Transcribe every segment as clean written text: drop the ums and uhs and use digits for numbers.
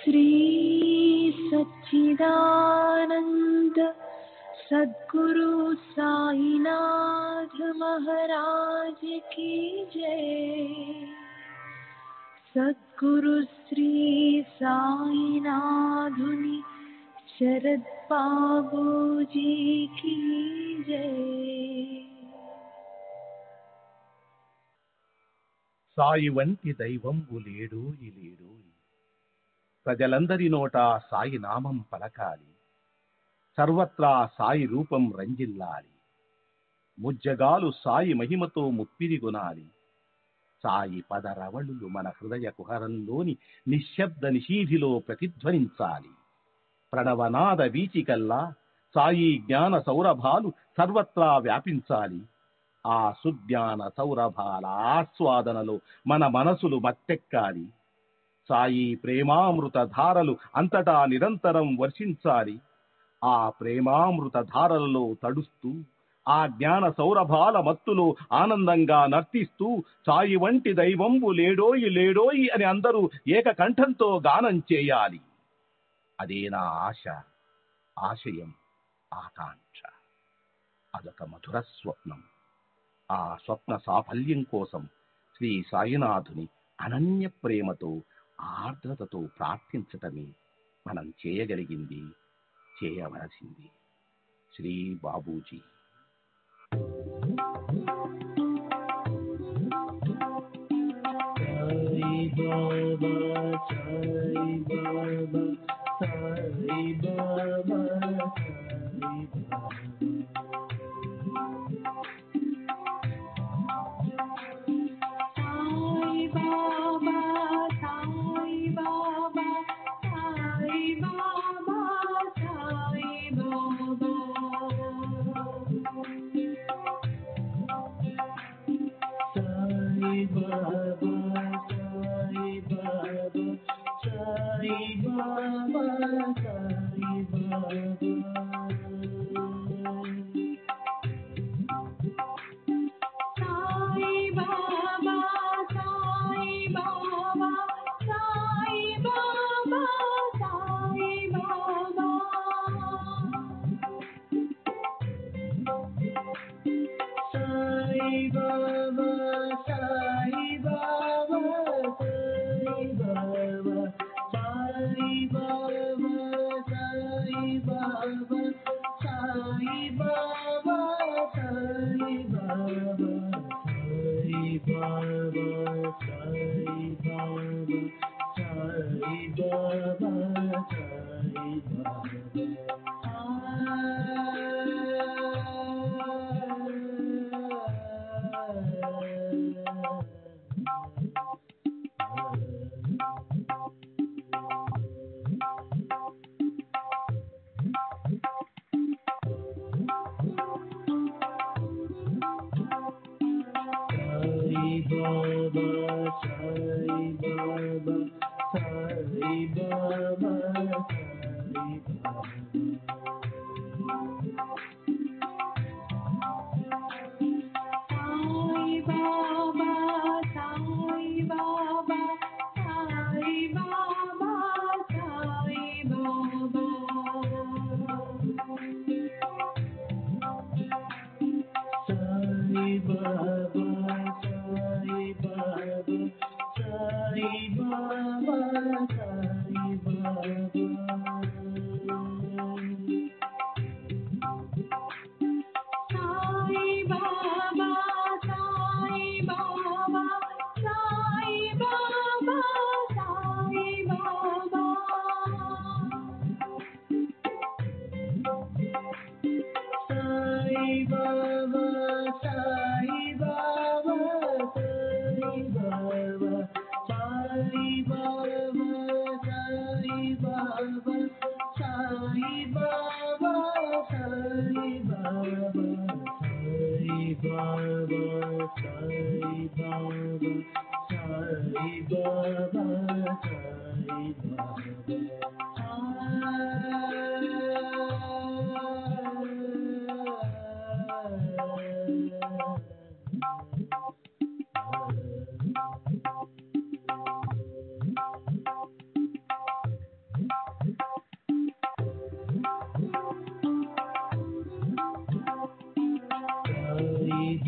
श्री सच्चिदानंद सद्गुरु साईनाथ महाराज की जय। सद्गुरु श्री साईनाथुनि शरद बाबूजी की जय। సాయి వంటి దైవంబు లేడోయి లేడోయి, ప్రజలందరి నోట సాయి నామం పలకాలి, సర్వత్రా సాయి రూపం రంజిల్లాలి, ముజ్జగాలు సాయి మహిమతో ముప్పిరిగొనాలి. సాయి పదరవళులు మన హృదయ కుహరంలోని నిశ్శబ్ద నిషీధిలో ప్రతిధ్వనించాలి. ప్రణవనాద వీచికల్లా సాయి జ్ఞాన సౌరభాలు సర్వత్రా వ్యాపించాలి. ఆ సుజ్ఞాన సౌరభాల ఆస్వాదనలో మన మనసులు మత్తెక్కాలి. సాయి ప్రేమామృత ధారలు అంతటా నిరంతరం వర్షించాలి. ఆ ప్రేమామృత ధారలలో తడుస్తూ, ఆ జ్ఞాన సౌరభాల మత్తులో ఆనందంగా నర్తిస్తూ సాయి వంటి దైవంబు లేడోయి లేడోయి అని అందరూ ఏకకంఠంతో గానం చేయాలి. అదే నా ఆశ, ఆశయం, ఆకాంక్ష. అదొక మధుర స్వప్నం. ఆ స్వప్న సాఫల్యం కోసం శ్రీ సాయినాథుని అనన్య ప్రేమతో, ఆర్ద్రతతో ప్రార్థించటమే మనం చేయగలిగింది, చేయవలసింది. Shri Babuji. Sai Baba, Sai Baba, Sai Baba, Sai Baba.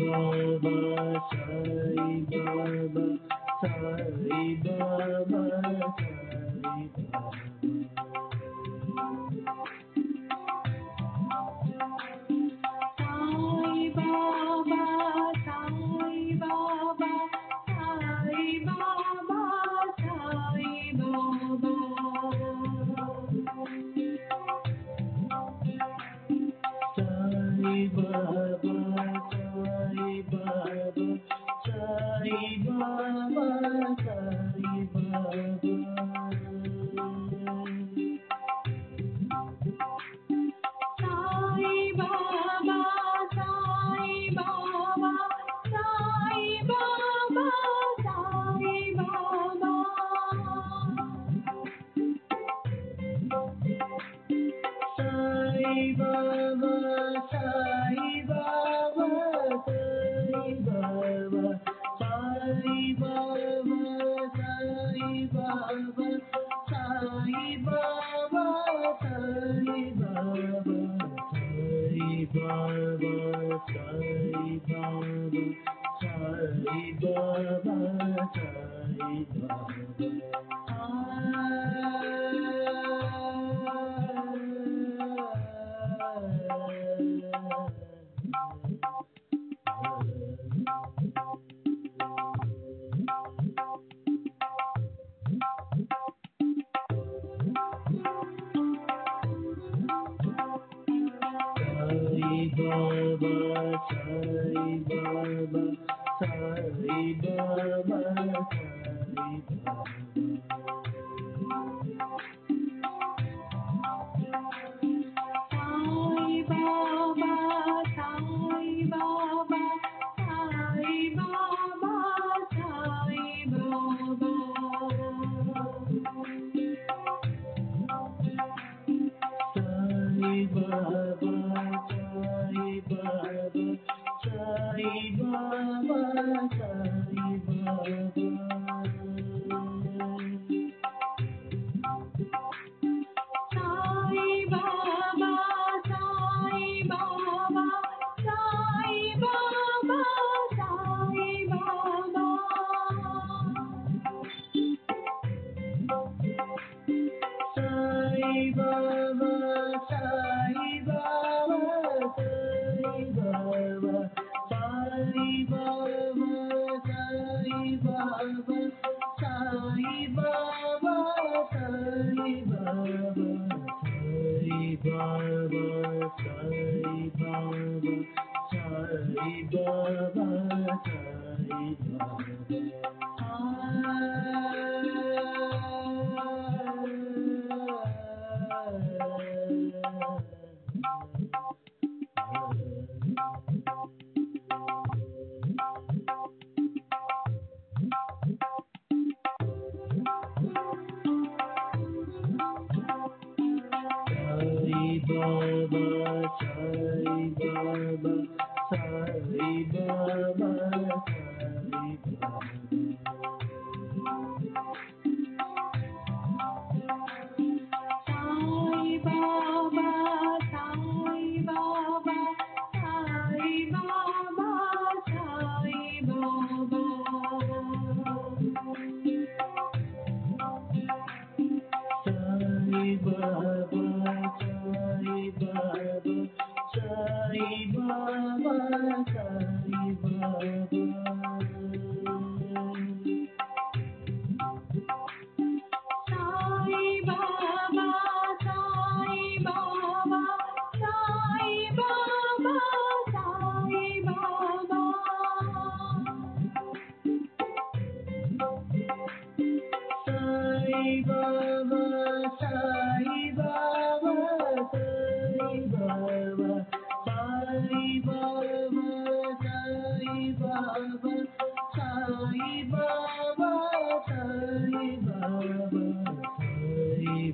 Baba, Sai Baba, Sai Baba, Sai Baba. Sai Baba, Sai Baba, Sai Baba, Sai Baba. Sai Baba, Sai Baba, Sai Baba, Sai Baba. Sai Baba, Sai Baba, Sai Baba, Sai Baba. Sai Baba, Sai Baba, Sai Baba, Sai Baba, Sai Baba, Sai Baba, Sai Baba, Sai Baba, Sai Baba, Sai Baba. Sai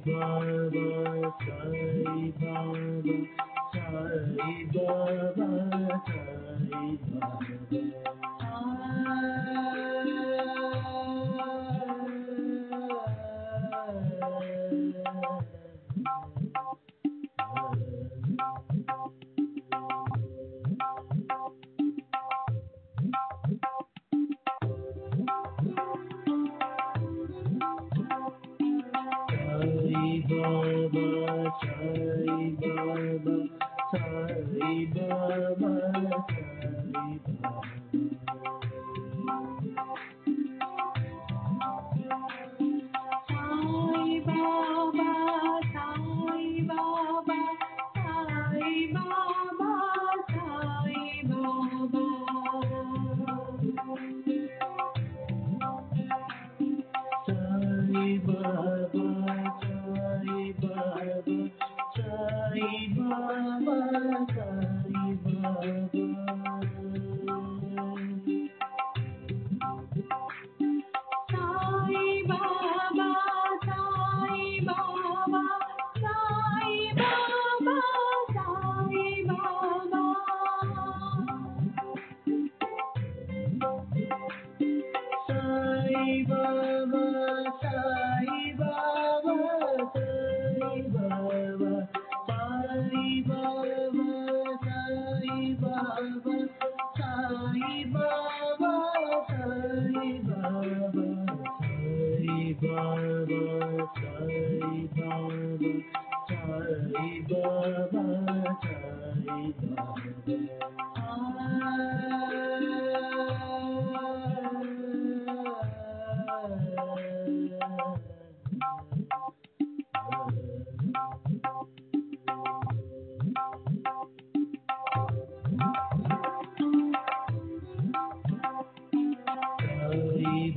Baba, Sai Baba, Sai Baba, Sai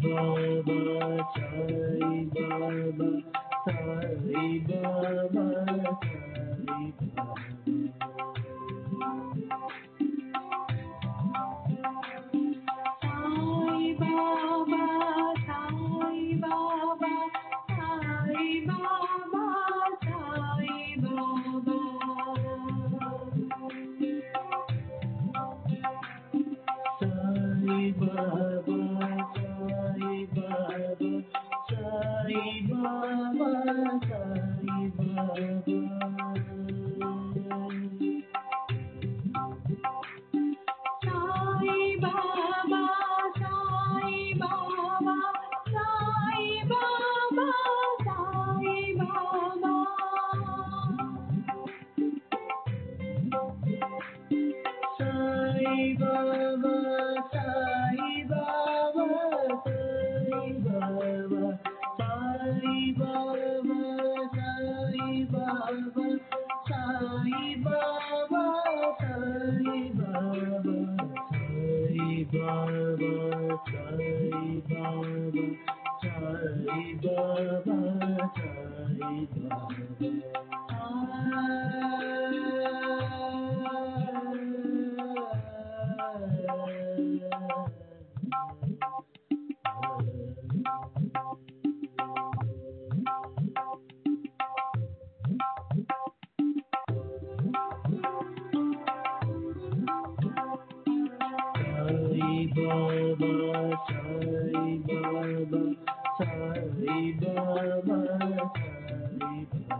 Baba, Sai Baba, Sai Baba, Sai Baba, Sai Baba, Sai Baba, Sai Baba, Sai Baba, Sai Baba, Sai Baba, Sai Baba. Sai Baba, Sai Baba, Sai Baba, Sai Baba, Sai Baba, Sai Baba, Sai Baba, Sai Baba, Sai Baba, Sai Baba, Sai Baba, Sai Baba, Sai Baba, Sai Baba, Sai Baba, Sai Baba, Sai Baba, Sai Sai Baba, Sai Baba, Sai Baba, Sai Baba, Sai Baba, Sai Baba, Sai Baba, Sai Baba.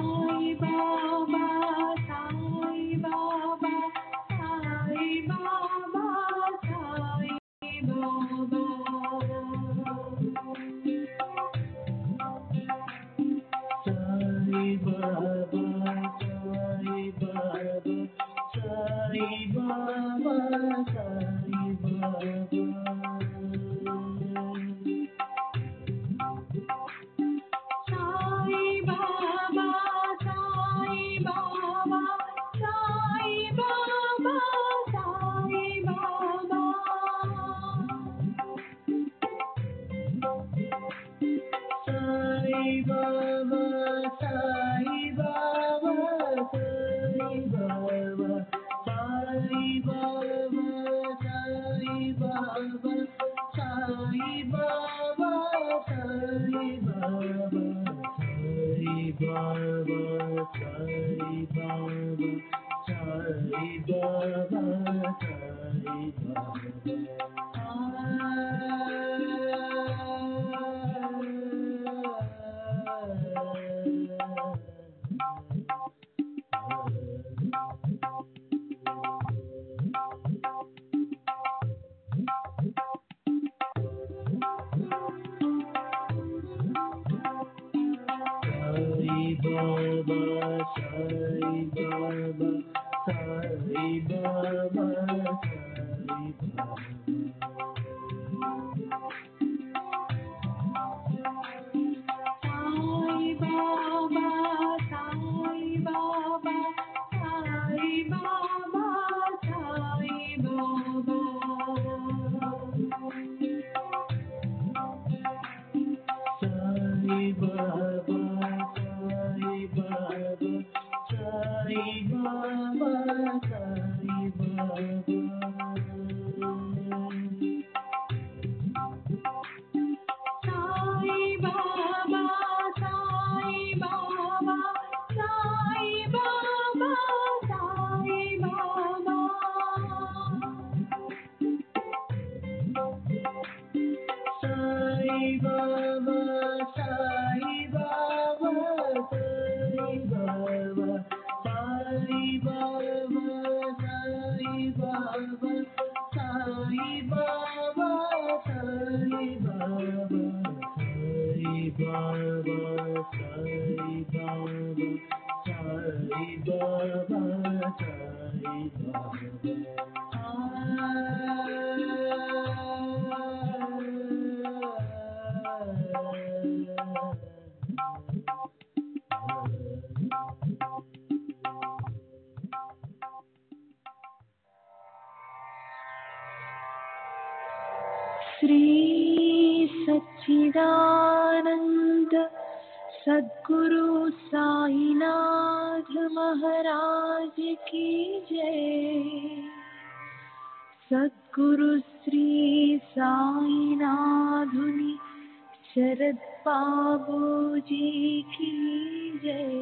Sai Baba, Sai Baba, Sai Baba, Sai Baba, Sai Baba, Sai Baba, Sai Baba, Sai Baba, Sai Baba, Sai Baba, Sai Baba, Sai Baba, Sai Baba, Sai Baba, Sai Baba, Sai Baba, Sai Baba, Sai Sai Baba, Sai Baba, Sai Baba, Sai Baba, Sai Baba, Sai Baba, Sai Baba, Sai Baba. Sai Baba, Sai Baba, Sai Baba, Sai Baba, Sai Baba, Sai Baba, Sai Baba, Sai Baba, Sai Baba, Sai Baba, Sai Baba, Sai Baba, Sai Baba, Sai Baba, Sai Baba. Shri सच्चिदानंद सद्गुरु साईनाथ महाराज की जय। सद्गुरु श्री साईनाथुनि शरद बाबू जी की जय।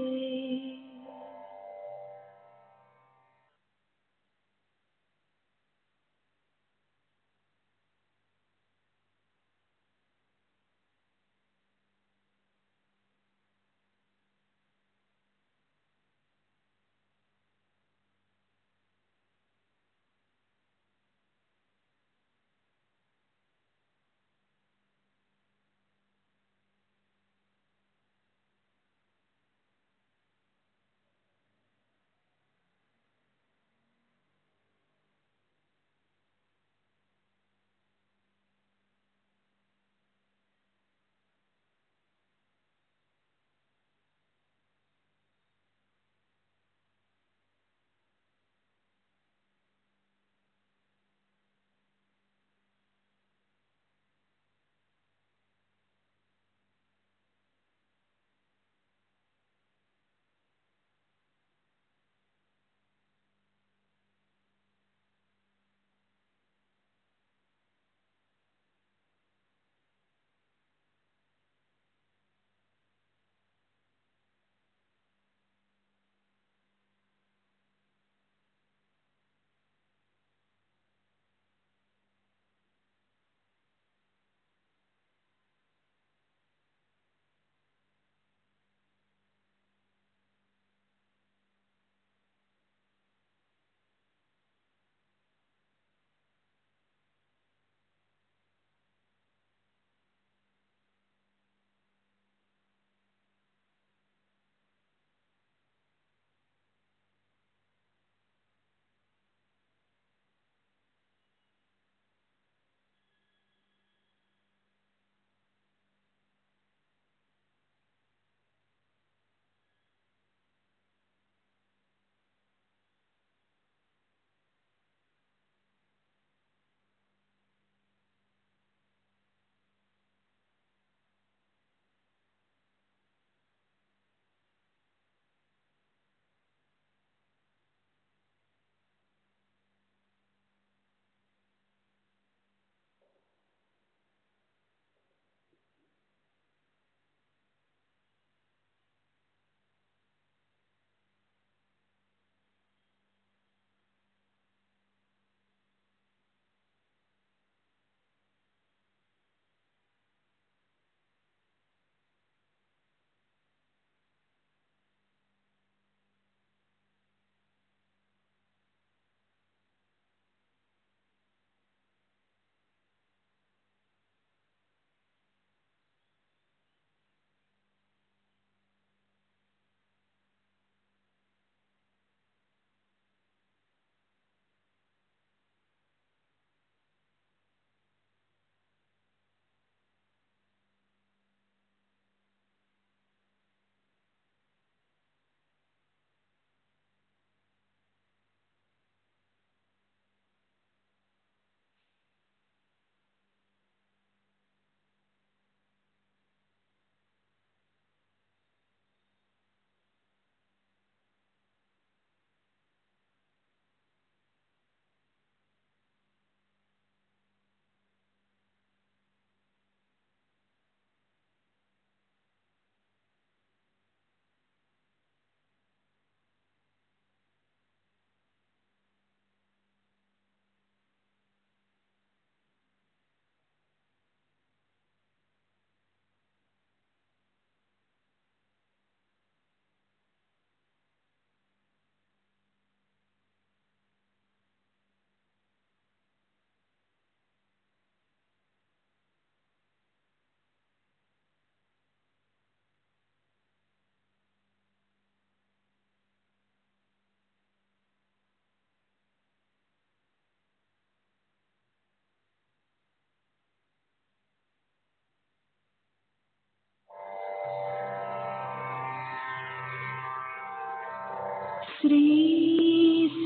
श्री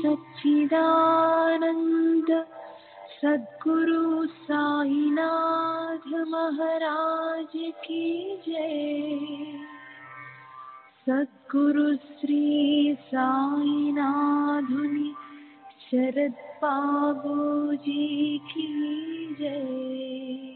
सच्चिदानंद सद्गुरु सद्गुरु साईनाथ महाराज की जय। सद्गुरु श्री साईनाथुनि शरद बाबूजी की जय।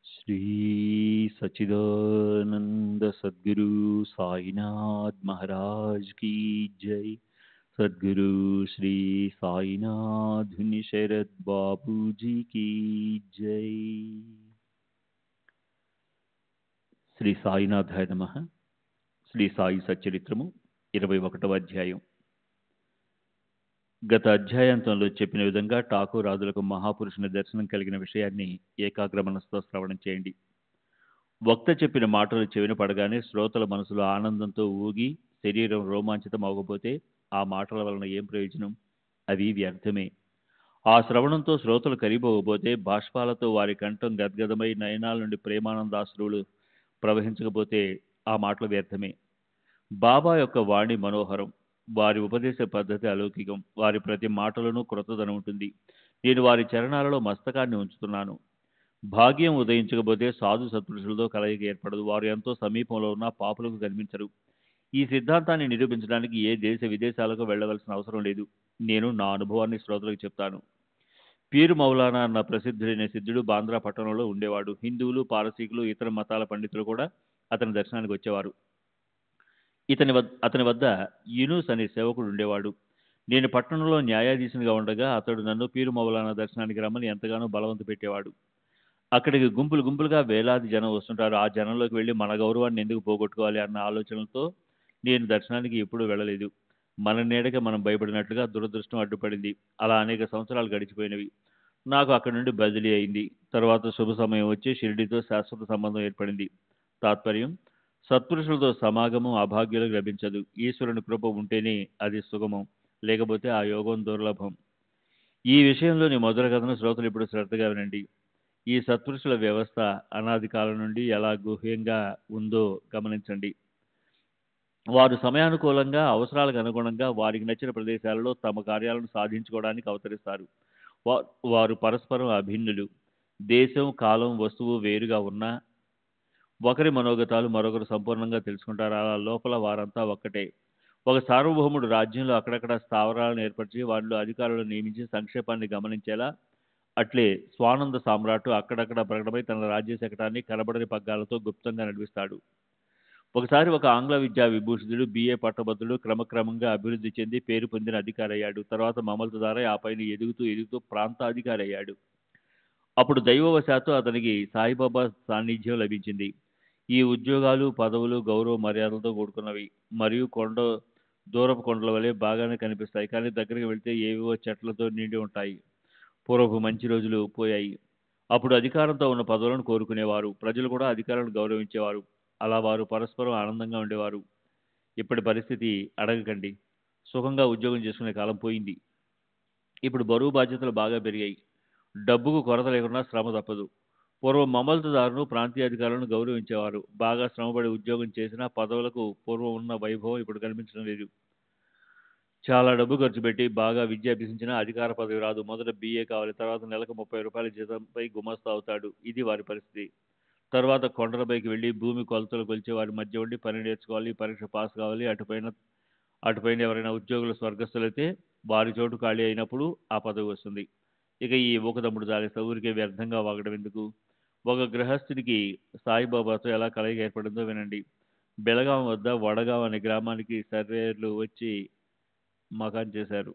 श्री सच्चिदानंद सद्गुरु साईनाथ महाराज की जय। सद्गुरु श्री साईनाथ शरद बाबू जी की जय। శ్రీ సాయినాథాయ నమః. శ్రీ సాయి సచ్చరిత్రము 21వ అధ్యాయం. గత అధ్యాయాంతంలో చెప్పిన విధంగా ఠాకూర్ రాజులకు మహాపురుషుని దర్శనం కలిగిన విషయాన్ని ఏకాగ్ర మనసుతో శ్రవణం చేయండి. వక్త చెప్పిన మాటలు చెవిన పడగానే శ్రోతల మనసులో ఆనందంతో ఊగి శరీరం రోమాంచితం అవ్వకపోతే ఆ మాటల వలన ఏం ప్రయోజనం? అవి వ్యర్థమే. ఆ శ్రవణంతో శ్రోతలు కరిగిపోకపోతే, బాష్పాలతో వారి కంఠం గద్గదమై నయనాల నుండి ప్రేమానందాశ్రువులు ప్రవహించకపోతే ఆ మాటలు వ్యర్థమే. బాబా యొక్క వాణి మనోహరం, వారి ఉపదేశ పద్ధతి అలౌకికం, వారి ప్రతి మాటలోనూ క్రొత్తదనం ఉంటుంది. నేను వారి చరణాలలో మస్తకాన్ని ఉంచుతున్నాను. భాగ్యం ఉదయించకపోతే సాధు సత్పురుషులతో కలయిక ఏర్పడదు. వారు ఎంతో సమీపంలో ఉన్న పాపులకు కనిపించరు. ఈ సిద్ధాంతాన్ని నిరూపించడానికి ఏ దేశ విదేశాలకు వెళ్ళవలసిన అవసరం లేదు. నేను నా అనుభవాన్ని శ్రోతలకు చెప్తాను. పీరు మౌలానా అన్న ప్రసిద్ధుడైన సిద్ధుడు బాంద్రా పట్టణంలో ఉండేవాడు. హిందువులు, పారసీకులు, ఇతర మతాల పండితులు కూడా అతని దర్శనానికి వచ్చేవారు. అతని వద్ద యూనుస్ అనే సేవకుడు ఉండేవాడు. నేను పట్టణంలో న్యాయాధీశునిగా ఉండగా అతడు నన్ను పీరు మౌలానా దర్శనానికి రమ్మని ఎంతగానో బలవంత పెట్టేవాడు. అక్కడికి గుంపులు గుంపులుగా వేలాది జనం వస్తుంటారు. ఆ జనంలోకి వెళ్ళి మన గౌరవాన్ని ఎందుకు పోగొట్టుకోవాలి అన్న ఆలోచనలతో నేను దర్శనానికి ఎప్పుడూ వెళ్ళలేదు. మన నీడకి మనం భయపడినట్లుగా దురదృష్టం అడ్డుపడింది. అలా అనేక సంవత్సరాలు గడిచిపోయినవి. నాకు అక్కడి నుండి బదిలీ అయింది. తర్వాత శుభ సమయం వచ్చి షిరిడీతో శాశ్వత సంబంధం ఏర్పడింది. తాత్పర్యం, సత్పురుషులతో సమాగమం అభాగ్యులకు లభించదు. ఈశ్వరుని కృప ఉంటేనే అది సుగమం. లేకపోతే ఆ యోగం దుర్లభం. ఈ విషయంలోని మొదటి కథను శ్రోతలు ఇప్పుడు శ్రద్ధగా వినండి. ఈ సత్పురుషుల వ్యవస్థ అనాది కాలం నుండి ఎలా గుహ్యంగా ఉందో గమనించండి. వారు సమయానుకూలంగా, అవసరాలకు అనుగుణంగా వారికి నచ్చిన ప్రదేశాలలో తమ కార్యాలను సాధించుకోవడానికి అవతరిస్తారు. వారు పరస్పరం అభిన్నులు. దేశం, కాలం, వస్తువు వేరుగా ఉన్నా ఒకరి మనోగతాలు మరొకరు సంపూర్ణంగా తెలుసుకుంటారు. అలా లోపల వారంతా ఒక్కటే. ఒక సార్వభౌముడు రాజ్యంలో అక్కడక్కడ స్థావరాలను ఏర్పరిచి వాటిలో అధికారులను నియమించి సంక్షేపాన్ని గమనించేలా, అట్లే స్వానంద సామ్రాట్టు అక్కడక్కడ ప్రకటమై తన రాజ్య శకటాన్ని కనబడని పగ్గాలతో గుప్తంగా నడిపిస్తాడు. ఒకసారి ఒక ఆంగ్ల విద్యా విభూషితుడు బిఏ పట్టభద్రుడు క్రమక్రమంగా అభివృద్ధి చెంది పేరు పొందిన అధికారి అయ్యాడు. తర్వాత మమల్తదారై ఆ పైన ఎదుగుతూ ఎదుగుతూ ప్రాంతాధికారి అయ్యాడు. అప్పుడు దైవవశాత్తు అతనికి సాయిబాబా సాన్నిధ్యం లభించింది. ఈ ఉద్యోగాలు, పదవులు, గౌరవ మర్యాదలతో కూడుకున్నవి మరియు దూరపు కొండల వలె బాగానే కనిపిస్తాయి. కానీ దగ్గరికి వెళ్తే ఏవేవో చెట్లతో నిండి ఉంటాయి. పూర్వపు మంచి రోజులు పోయాయి. అప్పుడు అధికారంతో ఉన్న పదవులను కోరుకునేవారు. ప్రజలు కూడా అధికారులను గౌరవించేవారు. అలా వారు పరస్పరం ఆనందంగా ఉండేవారు. ఇప్పటి పరిస్థితి అడగకండి. సుఖంగా ఉద్యోగం చేసుకునే కాలం పోయింది. ఇప్పుడు బరువు బాధ్యతలు బాగా పెరిగాయి. డబ్బుకు కొరత లేకుండా శ్రమ తప్పదు. పూర్వం మమల్తదారును, ప్రాంతీయ అధికారులను గౌరవించేవారు. బాగా శ్రమపడి ఉద్యోగం చేసినా పదవులకు పూర్వం ఉన్న వైభవం ఇప్పుడు కనిపించడం లేదు. చాలా డబ్బు ఖర్చు పెట్టి బాగా విద్య అభ్యసించినా అధికార పదవి రాదు. మొదట బిఏ కావాలి. తర్వాత నెలకు 30 రూపాయల జీతంపై గుమస్తా అవుతాడు. ఇది వారి పరిస్థితి. తర్వాత కొండలపైకి వెళ్ళి భూమి కొలతలు కొలిచే వారి మధ్య ఉండి పని నేర్చుకోవాలి. పరీక్ష పాస్ కావాలి. అటుపైన ఎవరైనా ఉద్యోగులు స్వర్గస్థులైతే వారి చోటు ఖాళీ అయినప్పుడు ఆ పదవి వస్తుంది. ఇక ఈ ఊకదమ్ముడు జాలిస్తా ఊరికే వ్యర్థంగా వాగడం ఎందుకు? ఒక గృహస్థుడికి సాయిబాబాతో ఎలా కలయిక ఏర్పడిందో వినండి. బెళగాం వద్ద వడగాం అనే గ్రామానికి సర్వేయర్లు వచ్చి మకాన్ చేశారు.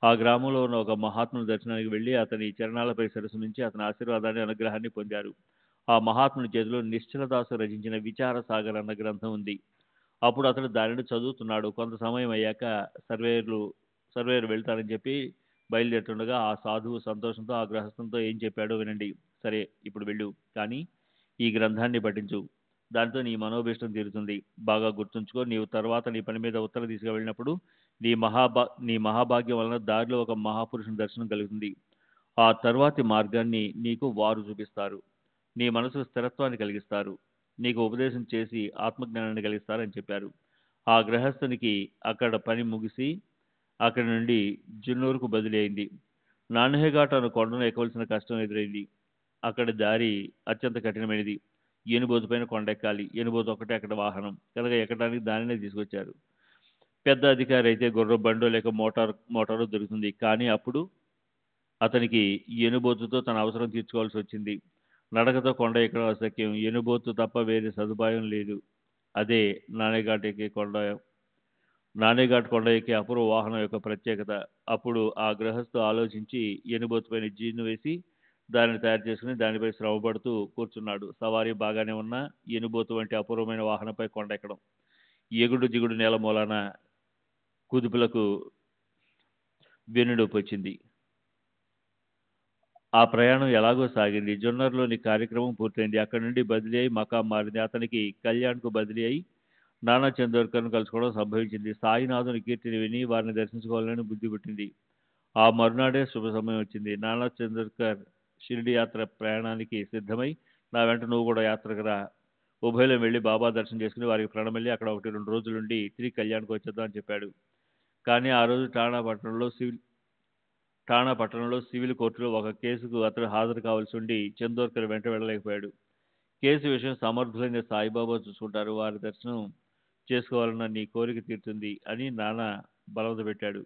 ఆ గ్రామంలో ఉన్న ఒక మహాత్ముని దర్శనానికి వెళ్ళి అతని చరణాలపై సరస్సు నుంచి అతని ఆశీర్వాదాన్ని, అనుగ్రహాన్ని పొందారు. ఆ మహాత్ముని చేతిలో నిశ్చలదాసు రచించిన విచార సాగర్ అన్న గ్రంథం ఉంది. అప్పుడు అతడు దానిని చదువుతున్నాడు. కొంత సమయం అయ్యాక సర్వేయర్ వెళ్తానని చెప్పి బయలుదేరుతుండగా ఆ సాధువు సంతోషంతో ఆ గృహస్థంతో ఏం చెప్పాడో వినండి. సరే, ఇప్పుడు వెళ్ళు, కానీ ఈ గ్రంథాన్ని పఠించు. దాంతో నీ మనోభీష్టం తీరుతుంది. బాగా గుర్తుంచుకో, నీవు తర్వాత నీ పని మీద ఉత్తర దిశగా వెళ్ళినప్పుడు నీ మహాభాగ్యం వలన దారిలో ఒక మహాపురుషుని దర్శనం కలుగుతుంది. ఆ తర్వాతి మార్గాన్ని నీకు వారు చూపిస్తారు. నీ మనసుకు స్థిరత్వాన్ని కలిగిస్తారు. నీకు ఉపదేశం చేసి ఆత్మజ్ఞానాన్ని కలిగిస్తారని చెప్పారు. ఆ గృహస్థునికి అక్కడ పని ముగిసి అక్కడి నుండి జున్నూరుకు బదిలీ అయింది. నాన్హేఘాట్ అను కొండను ఎక్కవలసిన కష్టం ఎదురైంది. అక్కడి దారి అత్యంత కఠినమైనది. ఏనుబోతు పైన కొండ ఎక్కాలి. ఏనుబోతు ఒకటే అక్కడ వాహనం కనుక ఎక్కడానికి దానినే తీసుకొచ్చారు. పెద్ద అధికారి అయితే గుర్ర బండో లేక మోటారు దొరుకుతుంది. కానీ అప్పుడు అతనికి ఏనుబోతుతో తన అవసరం తీర్చుకోవాల్సి వచ్చింది. నడకతో కొండ ఎక్కడం అశక్యం. ఏనుబోతు తప్ప వేరే సదుపాయం లేదు. అదే నానేఘాట్ కొండ ఎక్కే అపూర్వ వాహనం యొక్క ప్రత్యేకత. అప్పుడు ఆ గృహస్థు ఆలోచించి ఏనుబోతుపైన జీను వేసి దానిని తయారు చేసుకుని దానిపై శ్రమపడుతూ కూర్చున్నాడు. సవారీ బాగానే ఉన్నా ఏనుబోతు వంటి అపూర్వమైన వాహనంపై కొండ ఎక్కడం, ఎగుడు జిగుడు నేల మూలాన కుదుపులకు వెన్నునొప్పి వచ్చింది. ఆ ప్రయాణం ఎలాగో సాగింది. జొన్నర్లోని కార్యక్రమం పూర్తయింది. అక్కడి నుండి బదిలీ అయి మకాం మారింది. అతనికి కళ్యాణ్కు బదిలీ అయి నానా చందోర్కర్ను కలుసుకోవడం సంభవించింది. సాయినాథుని కీర్తిని విని వారిని దర్శించుకోవాలని బుద్ధి పుట్టింది. ఆ మరునాడే శుభ సమయం వచ్చింది. నానా చందోర్కర్ షిరిడి యాత్ర ప్రయాణానికి సిద్ధమై నా వెంట నువ్వు కూడా యాత్రకు రా. ఉభయలో వెళ్ళి బాబా దర్శనం చేసుకుని వారికి ప్రణమిల్లి అక్కడ 1-2 రోజులుండి తిరిగి కళ్యాణ్కి వచ్చేద్దాం అని చెప్పాడు. కానీ ఆ రోజు ఠాణా పట్టణంలో సివిల్ కోర్టులో ఒక కేసుకు అతడు హాజరు కావాల్సి ఉండి చందోర్కర్ వెంట వెళ్ళలేకపోయాడు. కేసు విషయం సమర్థులైన సాయిబాబా చూసుకుంటారు. వారి దర్శనం చేసుకోవాలన్న నీ కోరిక తీరుతుంది అని నానా బలవంత పెట్టాడు.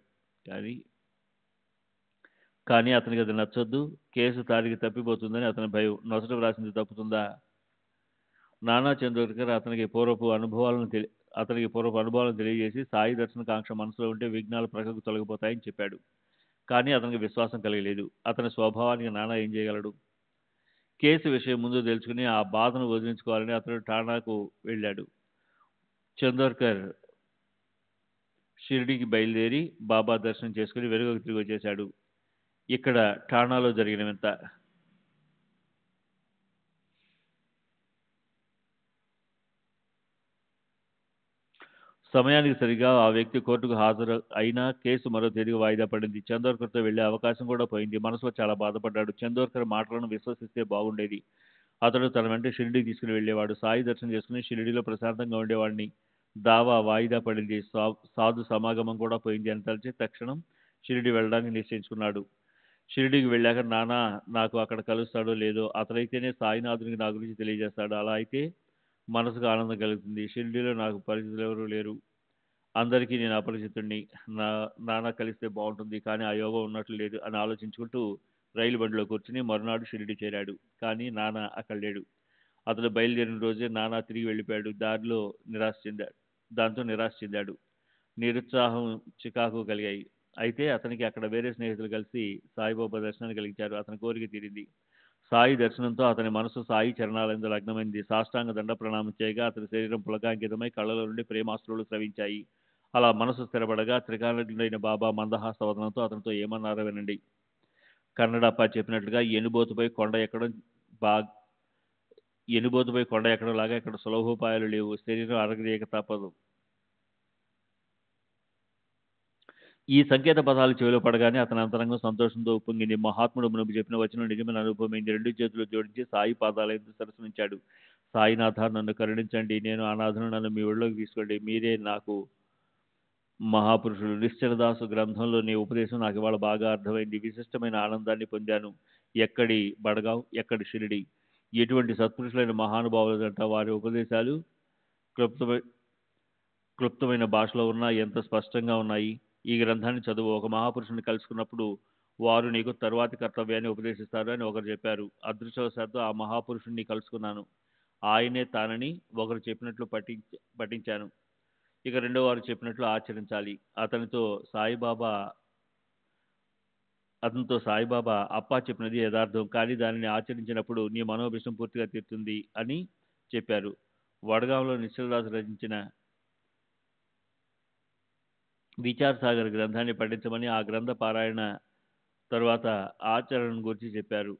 కానీ అతనికి అది నచ్చొద్దు. కేసు తారీఖు తప్పిపోతుందని అతని భయం. నొసట వ్రాసింది తప్పుతుందా? నానా చందోర్కర్ అతనికి పూర్వపు అనుభవాలను తెలియజేసి సాయి దర్శన కాంక్ష మనసులో ఉంటే విఘ్నాలు ప్రక్కకు తొలగిపోతాయని చెప్పాడు. కానీ అతనికి విశ్వాసం కలగలేదు. అతని స్వభావానికి నానా ఏం చేయగలడు? కేసు విషయం ముందు తెలుసుకుని ఆ బాధను వదిలించుకోవాలని అతడు ఠాణాకు వెళ్ళాడు. చందోర్కర్ షిరిడీకి బయలుదేరి బాబా దర్శనం చేసుకుని వెలుగుకు తిరిగి వచ్చేశాడు. ఇక్కడ ఠాణాలో జరిగిన వింత. సమయానికి సరిగా ఆ వ్యక్తి కోర్టుకు హాజరు అయినా కేసు మరో తేదీకి వాయిదా పడింది. చందోర్కర్తో వెళ్లే అవకాశం కూడా పోయింది. మనసులో చాలా బాధపడ్డాడు. చందోర్కర్ మాటలను విశ్వసిస్తే బాగుండేది. అతడు తన వెంట షిరిడీకి తీసుకుని వెళ్ళేవాడు. సాయి దర్శనం చేసుకుని షిరిడీలో ప్రశాంతంగా ఉండేవాడిని. దావా వాయిదా పడింది. సాధు సమాగమం కూడా పోయింది అని తలచి తక్షణం షిరిడీ వెళ్ళడానికి నిశ్చయించుకున్నాడు. షిరిడీకి వెళ్ళాక నానా నాకు అక్కడ కలుస్తాడో లేదో, అతడైతేనే సాయినాథునికి నా గురించి తెలియజేస్తాడు. అలా అయితే మనసుకు ఆనందం కలుగుతుంది. షిరిడీలో నాకు పరిచితులు ఎవరూ లేరు. అందరికీ నేను అపరిచితుడిని. నాన్న కలిస్తే బాగుంటుంది, కానీ ఆ యోగం ఉన్నట్లు లేదు అని ఆలోచించుకుంటూ రైలు బండిలో కూర్చుని మరునాడు షిరిడీ చేరాడు. కానీ నాన్న అక్కడ లేడు. అతడు బయలుదేరిన రోజే నాన్న తిరిగి వెళ్ళిపోయాడు. దాంతో నిరాశ చెందాడు. నిరుత్సాహం, చికాకు కలిగాయి. అయితే అతనికి అక్కడ వేరే స్నేహితులు కలిసి సాయిబాబా దర్శనాన్ని కలిగించారు. అతని కోరిక తీరింది. సాయి దర్శనంతో అతని మనసు సాయి చరణాలందు లగ్నమైంది. సాష్టాంగ దండ ప్రణామం చేయగా అతని శరీరం పులకాంకితమై కళ్ళలో నుండి ప్రేమాశ్రులు స్రవించాయి. అలా మనసు స్థిరపడగా త్రికాలజ్ఞుడైన బాబా మందహాస వదనంతో అతనితో ఏమన్నారో వినండి. కన్నడప్ప చెప్పినట్లుగా ఎనుబోతుపై కొండ ఎక్కడం లాగా ఇక్కడ సులభోపాయాలు లేవు. శరీరం అరగదీయక తప్పదు. ఈ సంకేత పదాలు చెవిలో పడగానే అతని అంతరంగం సంతోషంతో ఉప్పొంగింది. మహాత్ముడు మునుపు చెప్పిన వచనం నిజమైన అనుభవమైంది. రెండు చేతులు జోడించి సాయి పాదాలయందు సరస్సునించాడు. సాయినాథ, నన్ను కరుణించండి. నేను అనాథను. నన్ను మీ ఒళ్ళోకి తీసుకోండి. మీరే నాకు మహాపురుషులు. నిశ్చలదాసు గ్రంథంలో నీ ఉపదేశం నాకు ఇవాళ బాగా అర్థమైంది. విశిష్టమైన ఆనందాన్ని పొందాను. ఎక్కడి బడగావ్, ఎక్కడి షిరిడి, ఎటువంటి సత్పురుషులైన మహానుభావులంట. వారి ఉపదేశాలు క్లుప్తమైన భాషలో ఉన్నా ఎంత స్పష్టంగా ఉన్నాయి. ఈ గ్రంథాన్ని చదువు. ఒక మహాపురుషుని కలుసుకున్నప్పుడు వారు నీకు తరువాతి కర్తవ్యాన్ని ఉపదేశిస్తారు అని ఒకరు చెప్పారు. అదృష్టవశాత్తు ఆ మహాపురుషుణ్ణి కలుసుకున్నాను. ఆయనే తానని ఒకరు చెప్పినట్లు పఠించాను. ఇక రెండో వారు చెప్పినట్లు ఆచరించాలి. అతనితో సాయిబాబా అప్పా చెప్పినది యథార్థం, కానీ దానిని ఆచరించినప్పుడు నీ మనోభిష్టం పూర్తిగా తీరుతుంది అని చెప్పారు. వడగాంలో నిశ్చలదాసు రచించిన విచార్ సాగర్ గ్రంథాన్ని పఠించమని, ఆ గ్రంథ పారాయణ తరువాత ఆచరణను గురించి చెప్పారు.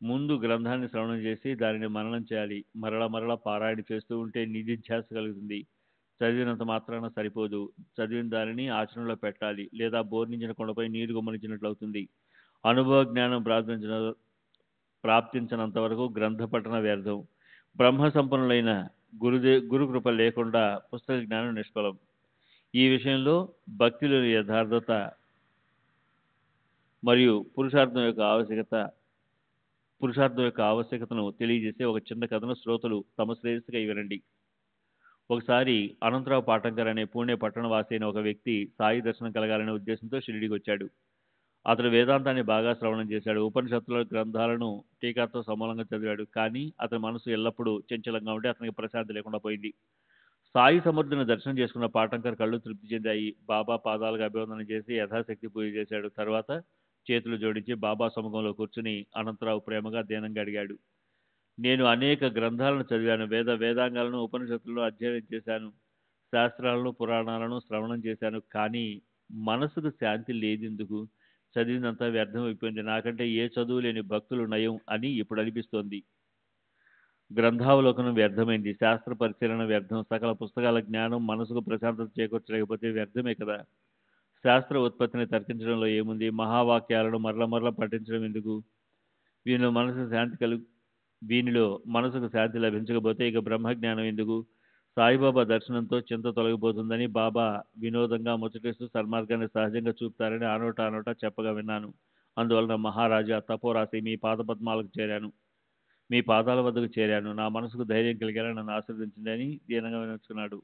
ముందు గ్రంథాన్ని శ్రవణం చేసి దానిని మననం చేయాలి. మరలా పారాయణ చేస్తూ ఉంటే నిధిధ్యాస కలుగుతుంది. చదివినంత మాత్రాన సరిపోదు. చదివిన దానిని ఆచరణలో పెట్టాలి, లేదా బోర్నించిన కొండపై నీరు గుమ్మరించినట్లు అవుతుంది. అనుభవ జ్ఞానం ప్రాప్తించినంత వరకు గ్రంథ పఠన వ్యర్థం. బ్రహ్మ సంపన్నులైన గురుకృప లేకుండా పుస్తక జ్ఞానం నిష్ఫలం. ఈ విషయంలో భక్తిలోని యథార్థత మరియు పురుషార్థం యొక్క ఆవశ్యకతను తెలియజేసే ఒక చిన్న కథను శ్రోతలు తమ శ్రేయస్సుగా వినండి. ఒకసారి అనంతరావు పాటంకర్ అనే పూణే పట్టణవాసి అయిన ఒక వ్యక్తి సాయి దర్శనం కలగాలనే ఉద్దేశంతో షిరిడీకి వచ్చాడు. అతడు వేదాంతాన్ని బాగా శ్రవణం చేశాడు. ఉపనిషత్తుల గ్రంథాలను టీకాతో సమూలంగా చదివాడు. కానీ అతని మనసు ఎల్లప్పుడూ చంచలంగా ఉండి అతనికి ప్రశాంతి లేకుండా పోయింది. సాయి సమర్థుని దర్శనం చేసుకున్న పాటంకర్ కళ్ళు తృప్తి చెందాయి. బాబా పాదాలకు అభివందనం చేసి యథాశక్తి పూజ చేశాడు. తర్వాత చేతులు జోడించి బాబా సముఖంలో కూర్చుని అనంతరావు ప్రేమగా దీనంగా అడిగాడు. నేను అనేక గ్రంథాలను చదివాను. వేదాంగాలను, ఉపనిషత్తులను అధ్యయనం చేశాను. శాస్త్రాలను, పురాణాలను శ్రవణం చేశాను. కానీ మనసుకు శాంతి లేదెందుకు? చదివినంతా వ్యర్థం అయిపోయింది. నాకంటే ఏ చదువు లేని భక్తులు నయం అని ఇప్పుడు అనిపిస్తోంది. గ్రంథావలోకనం వ్యర్థమైంది. శాస్త్ర పరిశీలన వ్యర్థం. సకల పుస్తకాల జ్ఞానం మనసుకు ప్రశాంతత చేకూర్చలేకపోతే వ్యర్థమే కదా. శాస్త్ర ఉత్పత్తిని తర్కించడంలో ఏముంది? మహావాక్యాలను మరల పఠించడం ఎందుకు? వీనిలో మనసుకు శాంతి లభించకపోతే ఇక బ్రహ్మజ్ఞానం ఎందుకు? సాయిబాబా దర్శనంతో చింత తొలగిపోతుందని బాబా వినోదంగా ముచ్చటిస్తూ సన్మార్గాన్ని సహజంగా చూపుతారని ఆనోటా చెప్పగా విన్నాను. అందువలన మహారాజా, తపోరాశి మీ పాదాల వద్దకు చేరాను. నా మనసుకు ధైర్యం కలిగేలా నన్ను ఆశీర్వదించిందని దీనంగా వినర్చుకున్నాడు.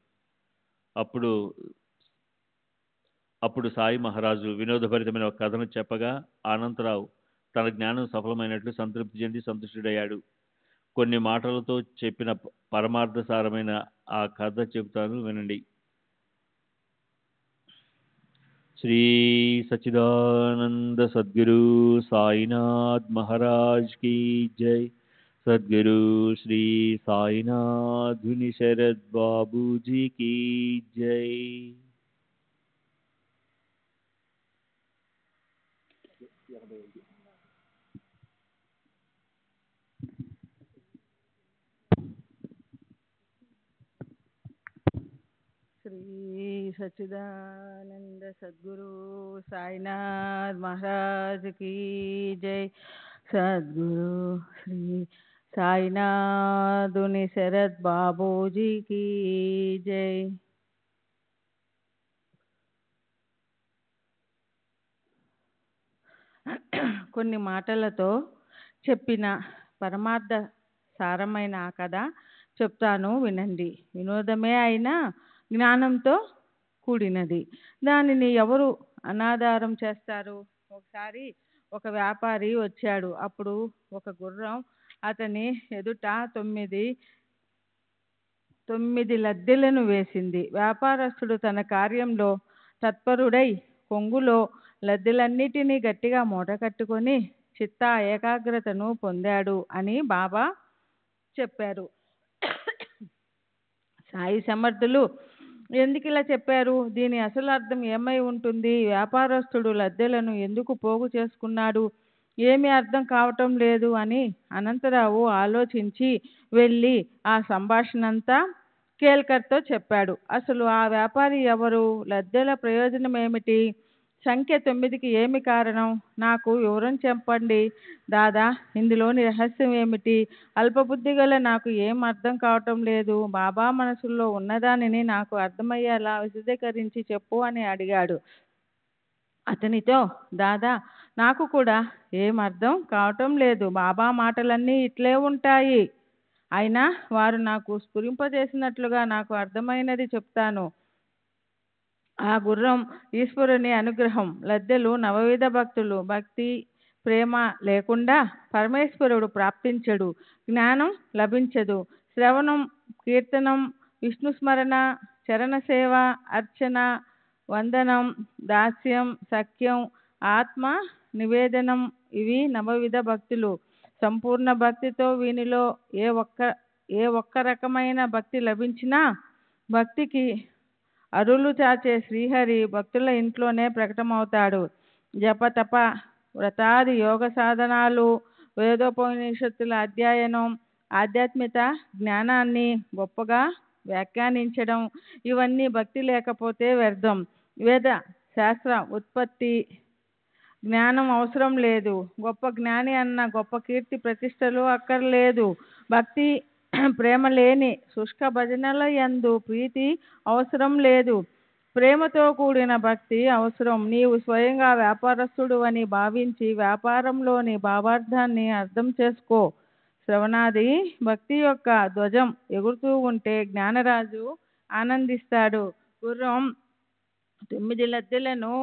అప్పుడు సాయి మహారాజు వినోదభరితమైన ఒక కథను చెప్పగా అనంతరావు తన జ్ఞానం సఫలమైనట్లు సంతృప్తి చెంది సంతుష్టుడయ్యాడు. కొన్ని మాటలతో చెప్పిన పరమార్థసారమైన ఆ కథ చెబుతాను వినండి. శ్రీ సచ్చిదానంద సద్గురు సాయినాథ్ మహారాజ్ కీ జై. सद्गुरु श्री साईनाथ धुनि शरद बाबू जी की जय। श्री सच्चिदानंद सद्गुरु साईनाथ महाराज की जय। सद्गुरु श्री साईनाथ धुनि शरद बाबू जी की जय। కొన్ని మాటలతో చెప్పిన పరమార్థ సారమైన ఆ కథ చెప్తాను వినండి. వినోదమే అయినా జ్ఞానంతో కూడినది. దానిని ఎవరు అనాధారం చేస్తారు? ఒకసారి ఒక వ్యాపారి వచ్చాడు. అప్పుడు ఒక గుర్రం అతని ఎదుట తొమ్మిది లద్దెలను వేసింది. వ్యాపారస్తుడు తన కార్యంలో తత్పరుడై కొంగులో లద్దెలన్నిటినీ గట్టిగా మూటకట్టుకొని చిత్త ఏకాగ్రతను పొందాడు అని బాబా చెప్పారు. సాయి సమర్థులు ఎందుకు ఇలా చెప్పారు? దీని అసలు అర్థం ఏమై ఉంటుంది? వ్యాపారస్తుడు లద్దెలను ఎందుకు పోగు చేసుకున్నాడు? ఏమీ అర్థం కావటం లేదు అని అనంతరావు ఆలోచించి వెళ్ళి ఆ సంభాషణంతా కేల్కర్తో చెప్పాడు. అసలు ఆ వ్యాపారి ఎవరు? లద్దెల ప్రయోజనం ఏమిటి? సంఖ్య 9కి ఏమి కారణం? నాకు వివరం చెప్పండి దాదా. ఇందులోని రహస్యం ఏమిటి? అల్పబుద్ధి గల నాకు ఏం అర్థం కావటం లేదు. బాబా మనసులో ఉన్నదానిని నాకు అర్థమయ్యేలా విశదీకరించి చెప్పు అని అడిగాడు. అతనితో దాదా నాకు కూడా ఏం అర్థం కావటం లేదు. బాబా మాటలన్నీ ఇట్లే ఉంటాయి. అయినా వారు నాకు స్ఫురింపజేసినట్లుగా నాకు అర్థమైనది చెప్తాను. ఆ గుర్రం ఈశ్వరుని అనుగ్రహం. లద్దెలు నవవిధ భక్తులు. భక్తి ప్రేమ లేకుండా పరమేశ్వరుడు ప్రాప్తించడు. జ్ఞానం లభించదు. శ్రవణం, కీర్తనం, విష్ణుస్మరణ, చరణ సేవ, అర్చన, వందనం, దాస్యం, సఖ్యం, ఆత్మ నివేదనం ఇవి నవవిధ భక్తులు. సంపూర్ణ భక్తితో వీనిలో ఏ ఒక్క రకమైన భక్తి లభించినా భక్తికి అరులు చాచే శ్రీహరి భక్తుల ఇంట్లోనే ప్రకటమవుతాడు. జపతప వ్రతాది యోగ సాధనాలు, వేదోపనిషత్తుల అధ్యయనం, ఆధ్యాత్మిక జ్ఞానాన్ని గొప్పగా వ్యాఖ్యానించడం ఇవన్నీ భక్తి లేకపోతే వ్యర్థం. వేద శాస్త్ర ఉత్పత్తి జ్ఞానం అవసరం లేదు. గొప్ప జ్ఞాని అన్న గొప్ప కీర్తి ప్రతిష్టలు అక్కర్లేదు. భక్తి ప్రేమ లేని శుష్క భజనల యందు ప్రీతి అవసరం లేదు. ప్రేమతో కూడిన భక్తి అవసరం. నీవు స్వయంగా వ్యాపారస్తుడు అని భావించి వ్యాపారంలోని భావార్థాన్ని అర్థం చేసుకో. శ్రవణాది భక్తి యొక్క ధ్వజం ఎగురుతూ ఉంటే జ్ఞానరాజు ఆనందిస్తాడు. గుర్రం 9 లద్దెలను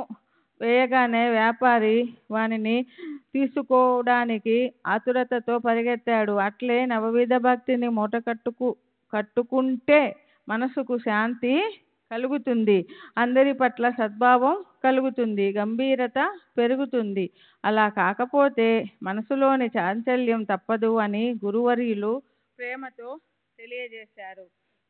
వేయగానే వ్యాపారి వానిని తీసుకోవడానికి ఆతురతతో పరిగెత్తాడు. అట్లే నవవిధ భక్తిని మూట కట్టుకుంటే మనసుకు శాంతి కలుగుతుంది. అందరి పట్ల సద్భావం కలుగుతుంది. గంభీరత పెరుగుతుంది. అలా కాకపోతే మనసులోని చాంచల్యం తప్పదు అని గురువర్యులు ప్రేమతో తెలియజేశారు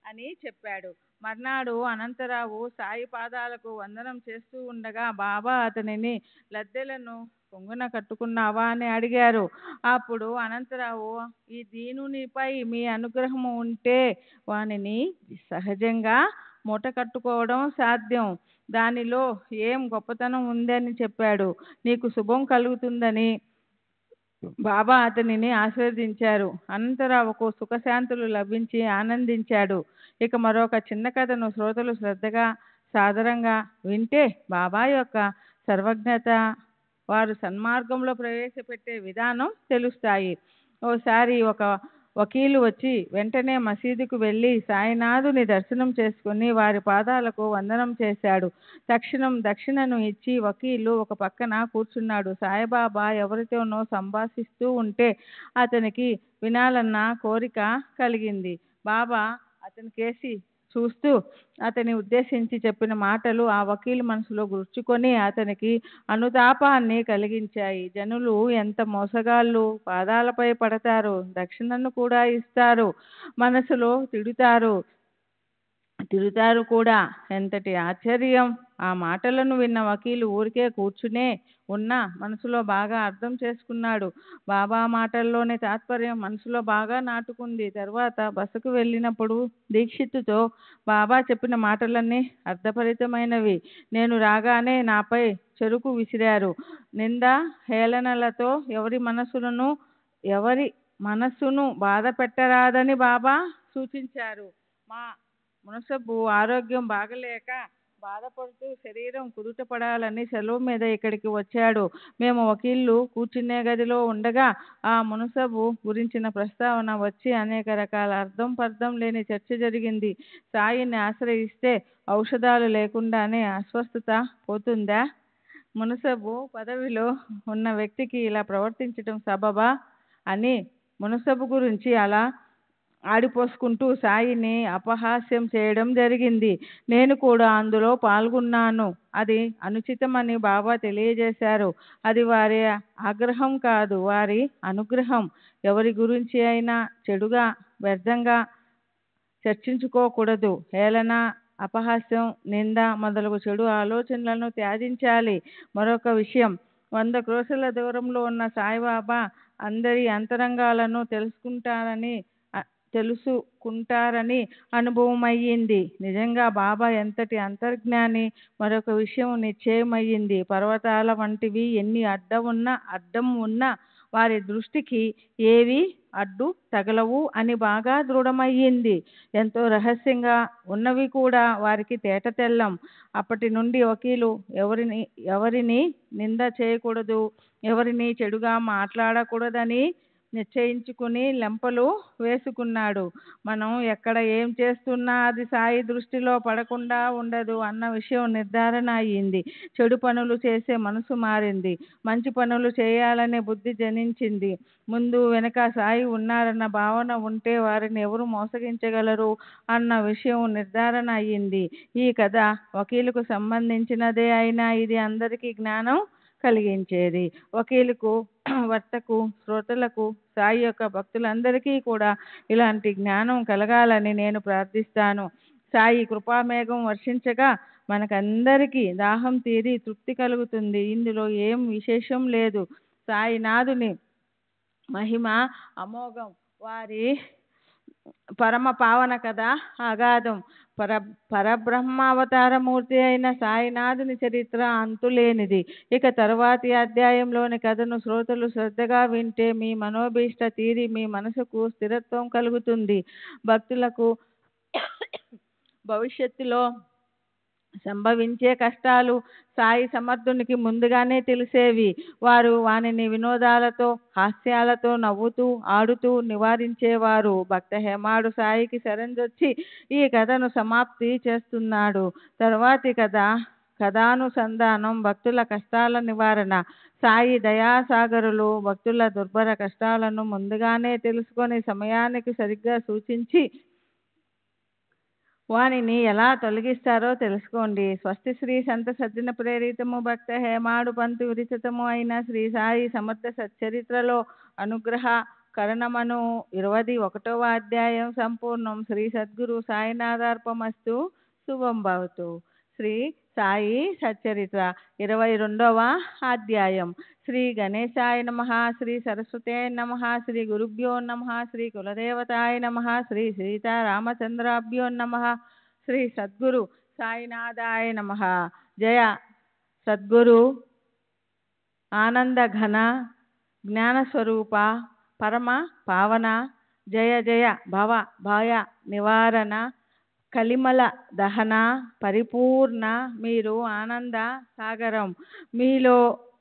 అని చెప్పాడు. మర్నాడు అనంతరావు సాయి పాదాలకు వందనం చేస్తూ ఉండగా బాబా అతనిని లద్దెలను కొంగున కట్టుకున్నావా అని అడిగారు. అప్పుడు అనంతరావు ఈ దీనునిపై మీ అనుగ్రహము ఉంటే వానిని సహజంగా మూట కట్టుకోవడం సాధ్యం. దానిలో ఏం గొప్పతనం ఉందని చెప్పాడు. నీకు శుభం కలుగుతుందని బాబా అతనిని ఆశీర్వదించారు. అనంతరావుకు సుఖశాంతులు లభించి ఆనందించాడు. ఇక మరొక చిన్న కథను శ్రోతలు శ్రద్ధగా సాదరంగా వింటే బాబా యొక్క సర్వజ్ఞత, వారు సన్మార్గంలో ప్రవేశపెట్టే విధానం తెలుస్తాయి. ఓసారి ఒక వకీలు వచ్చి వెంటనే మసీదుకు వెళ్ళి సాయినాథుని దర్శనం చేసుకుని వారి పాదాలకు వందనం చేశాడు. తక్షణం దక్షిణను ఇచ్చి వకీలు ఒక పక్కన కూర్చున్నాడు. సాయిబాబా ఎవరితోనో సంభాషిస్తూ ఉంటే అతనికి వినాలన్న కోరిక కలిగింది. బాబా అతని కేసి చూస్తూ అతని ఉద్దేశించి చెప్పిన మాటలు ఆ వకీలు మనసులో గుర్చుకొని అతనికి అనుతాపాన్ని కలిగించాయి. జనులు ఎంత మోసగాళ్ళు, పాదాలపై పడతారు, దక్షిణను కూడా ఇస్తారు, మనసులో తిడుతారు కూడా. ఎంతటి ఆశ్చర్యం! ఆ మాటలను విన్న వకీలు ఊరికే కూర్చునే ఉన్నా మనసులో బాగా అర్థం చేసుకున్నాడు. బాబా మాటల్లోని తాత్పర్యం మనసులో బాగా నాటుకుంది. తర్వాత బసకు వెళ్ళినప్పుడు దీక్షితుతో బాబా చెప్పిన మాటలన్నీ అర్థభరితమైనవి. నేను రాగానే నాపై చెరుకు విసిరారు. నింద హేళనలతో ఎవరి మనస్సును బాధ పెట్టరాదని బాబా సూచించారు. మా మునసబు ఆరోగ్యం బాగలేక బాధపడుతూ శరీరం కుదుట పడాలని సెలవు మీద ఇక్కడికి వచ్చాడు. మేము వకీళ్ళు కూర్చునే గదిలో ఉండగా ఆ మునసబు గురించిన ప్రస్తావన వచ్చి అనేక రకాల అర్థం పర్థం లేని చర్చ జరిగింది. సాయిని ఆశ్రయిస్తే ఔషధాలు లేకుండానే అస్వస్థత పోతుందా? మునసబు పదవిలో ఉన్న వ్యక్తికి ఇలా ప్రవర్తించటం సబబా అని మునసబు గురించి అలా ఆడిపోసుకుంటూ సాయిని అపహాస్యం చేయడం జరిగింది. నేను కూడా అందులో పాల్గొన్నాను. అది అనుచితమని బాబా తెలియజేశారు. అది వారి ఆగ్రహం కాదు, వారి అనుగ్రహం. ఎవరి గురించి అయినా చెడుగా వ్యర్థంగా చర్చించుకోకూడదు. హేళన, అపహాస్యం, నింద మొదలగు చెడు ఆలోచనలను త్యజించాలి. మరొక విషయం, 100 క్రోశల దూరంలో ఉన్న సాయిబాబా అందరి అంతరంగాలను తెలుసుకుంటారని అనుభవం అయ్యింది. నిజంగా బాబా ఎంతటి అంతర్జ్ఞాని! మరొక విషయం నిశ్చయమయ్యింది. పర్వతాల వంటివి ఎన్ని అడ్డం ఉన్నా వారి దృష్టికి ఏవి అడ్డు తగలవు అని బాగా దృఢమయ్యింది. ఎంతో రహస్యంగా ఉన్నవి కూడా వారికి తేటతెల్లం. అప్పటి నుండి వకీలు ఎవరిని నింద చేయకూడదు, ఎవరిని చెడుగా మాట్లాడకూడదని నిశ్చయించుకుని లెంపలు వేసుకున్నాడు. మనం ఎక్కడ ఏం చేస్తున్నా అది సాయి దృష్టిలో పడకుండా ఉండదు అన్న విషయం నిర్ధారణ అయ్యింది. చెడు పనులు చేసే మనసు మారింది. మంచి పనులు చేయాలనే బుద్ధి జనించింది. ముందు వెనక సాయి ఉన్నారన్న భావన ఉంటే వారిని ఎవరు మోసగించగలరు అన్న విషయం నిర్ధారణ అయ్యింది. ఈ కథ వకీలుకు సంబంధించినదే అయినా ఇది అందరికీ జ్ఞానం కలిగించేది. వకీలుకు, వర్తకు, శ్రోతలకు, సాయి యొక్క భక్తులందరికీ కూడా ఇలాంటి జ్ఞానం కలగాలని నేను ప్రార్థిస్తాను. సాయి కృపామేఘం వర్షించగా మనకందరికీ దాహం తీరి తృప్తి కలుగుతుంది. ఇందులో ఏం విశేషం లేదు. సాయినాథుని మహిమ అమోఘం. వారి పరమ పావన కథ అగాధం. పరబ్రహ్మావతారమూర్తి అయిన సాయినాథుని చరిత్ర అంతులేనిది. ఇక తరువాతి అధ్యాయంలోని కథను శ్రోతలు శ్రద్ధగా వింటే మీ మనోభీష్ట తీరి మీ మనసుకు స్థిరత్వం కలుగుతుంది. భక్తులకు భవిష్యత్తులో సంభవించే కష్టాలు సాయి సమర్థునికి ముందుగానే తెలిసేవి. వారు వానిని వినోదాలతో, హాస్యాలతో, నవ్వుతూ ఆడుతూ నివారించేవారు. భక్త హేమాడు సాయికి శరణ్జొచ్చి ఈ కథను సమాప్తి చేస్తున్నాడు. తర్వాతి కథానుసంధానం భక్తుల కష్టాల నివారణ. సాయి దయాసాగరులు భక్తుల దుర్భర కష్టాలను ముందుగానే తెలుసుకొని సమయానికి సరిగ్గా సూచించి వానిని ఎలా తొలగిస్తారో తెలుసుకోండి. స్వస్తి శ్రీ సంత సజ్జన ప్రేరితము భక్త హేమాడు పంతు విరచితము అయిన శ్రీ సాయి సమర్థ సచ్చరిత్రలో అనుగ్రహ కరణమను 21వ అధ్యాయం సంపూర్ణం. శ్రీ సద్గురు సాయినాథార్పమస్తు. శుభం భవతు. శ్రీ సాయి సచ్చరిత్ర 22వ అధ్యాయం. శ్రీ గణేశాయ నమః. శ్రీ సరస్వతేయ నమః. శ్రీ గురుభ్యో నమః. శ్రీ కులదేవతాయ నమః. శ్రీ సీతారామచంద్రాభ్యో నమః. శ్రీ సద్గురు సాయినాథాయ నమః. జయ సద్గురు ఆనంద ఘన జ్ఞానస్వరూప పరమ పావన జయ జయ భవ భయ నివారణ కలిమల దహన పరిపూర్ణ మీరు ఆనంద సాగరం. మీలో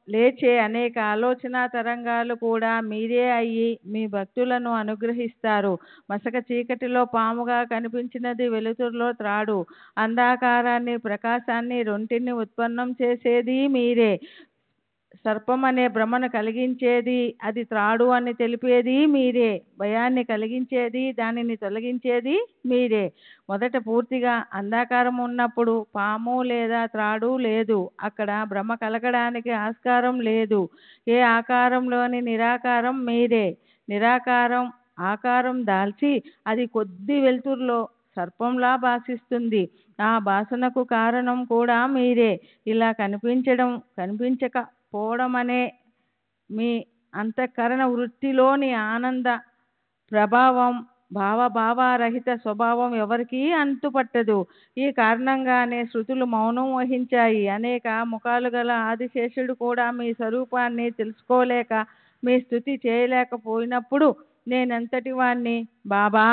లేచే అనేక ఆలోచన తరంగాలు కూడా మీరే అయ్యి మీ భక్తులను అనుగ్రహిస్తారు. మసక చీకటిలో పాముగా కనిపించినది వెలుతురులో త్రాడు. అంధకారాన్ని ప్రకాశాన్ని రెంటిని ఉత్పన్నం చేసేది మీరే. సర్పం అనే భ్రమను కలిగించేది, అది త్రాడు అని తెలిపేది మీరే. భయాన్ని కలిగించేది, దానిని తొలగించేది మీరే. మొదట పూర్తిగా అంధకారం ఉన్నప్పుడు పాము లేదా త్రాడు లేదు. అక్కడ భ్రమ కలగడానికి ఆస్కారం లేదు. ఏ ఆకారంలోని నిరాకారం మీరే. నిరాకారం ఆకారం దాల్చి అది కొద్ది వెలుతురులో సర్పంలా భాసిస్తుంది. ఆ భాసనకు కారణం కూడా మీరే. ఇలా కనిపించకపోవడమనే మీ అంతఃకరణ వృత్తిలోని ఆనంద ప్రభావం, భావభావారహిత స్వభావం ఎవరికీ అంతుపట్టదు. ఈ కారణంగానే శృతులు మౌనం వహించాయి. అనేక ముఖాలు గల ఆదిశేషుడు కూడా మీ స్వరూపాన్ని తెలుసుకోలేక మీ స్తుతి చేయలేకపోయినప్పుడు నేనెంతటి వాణ్ణి బాబా?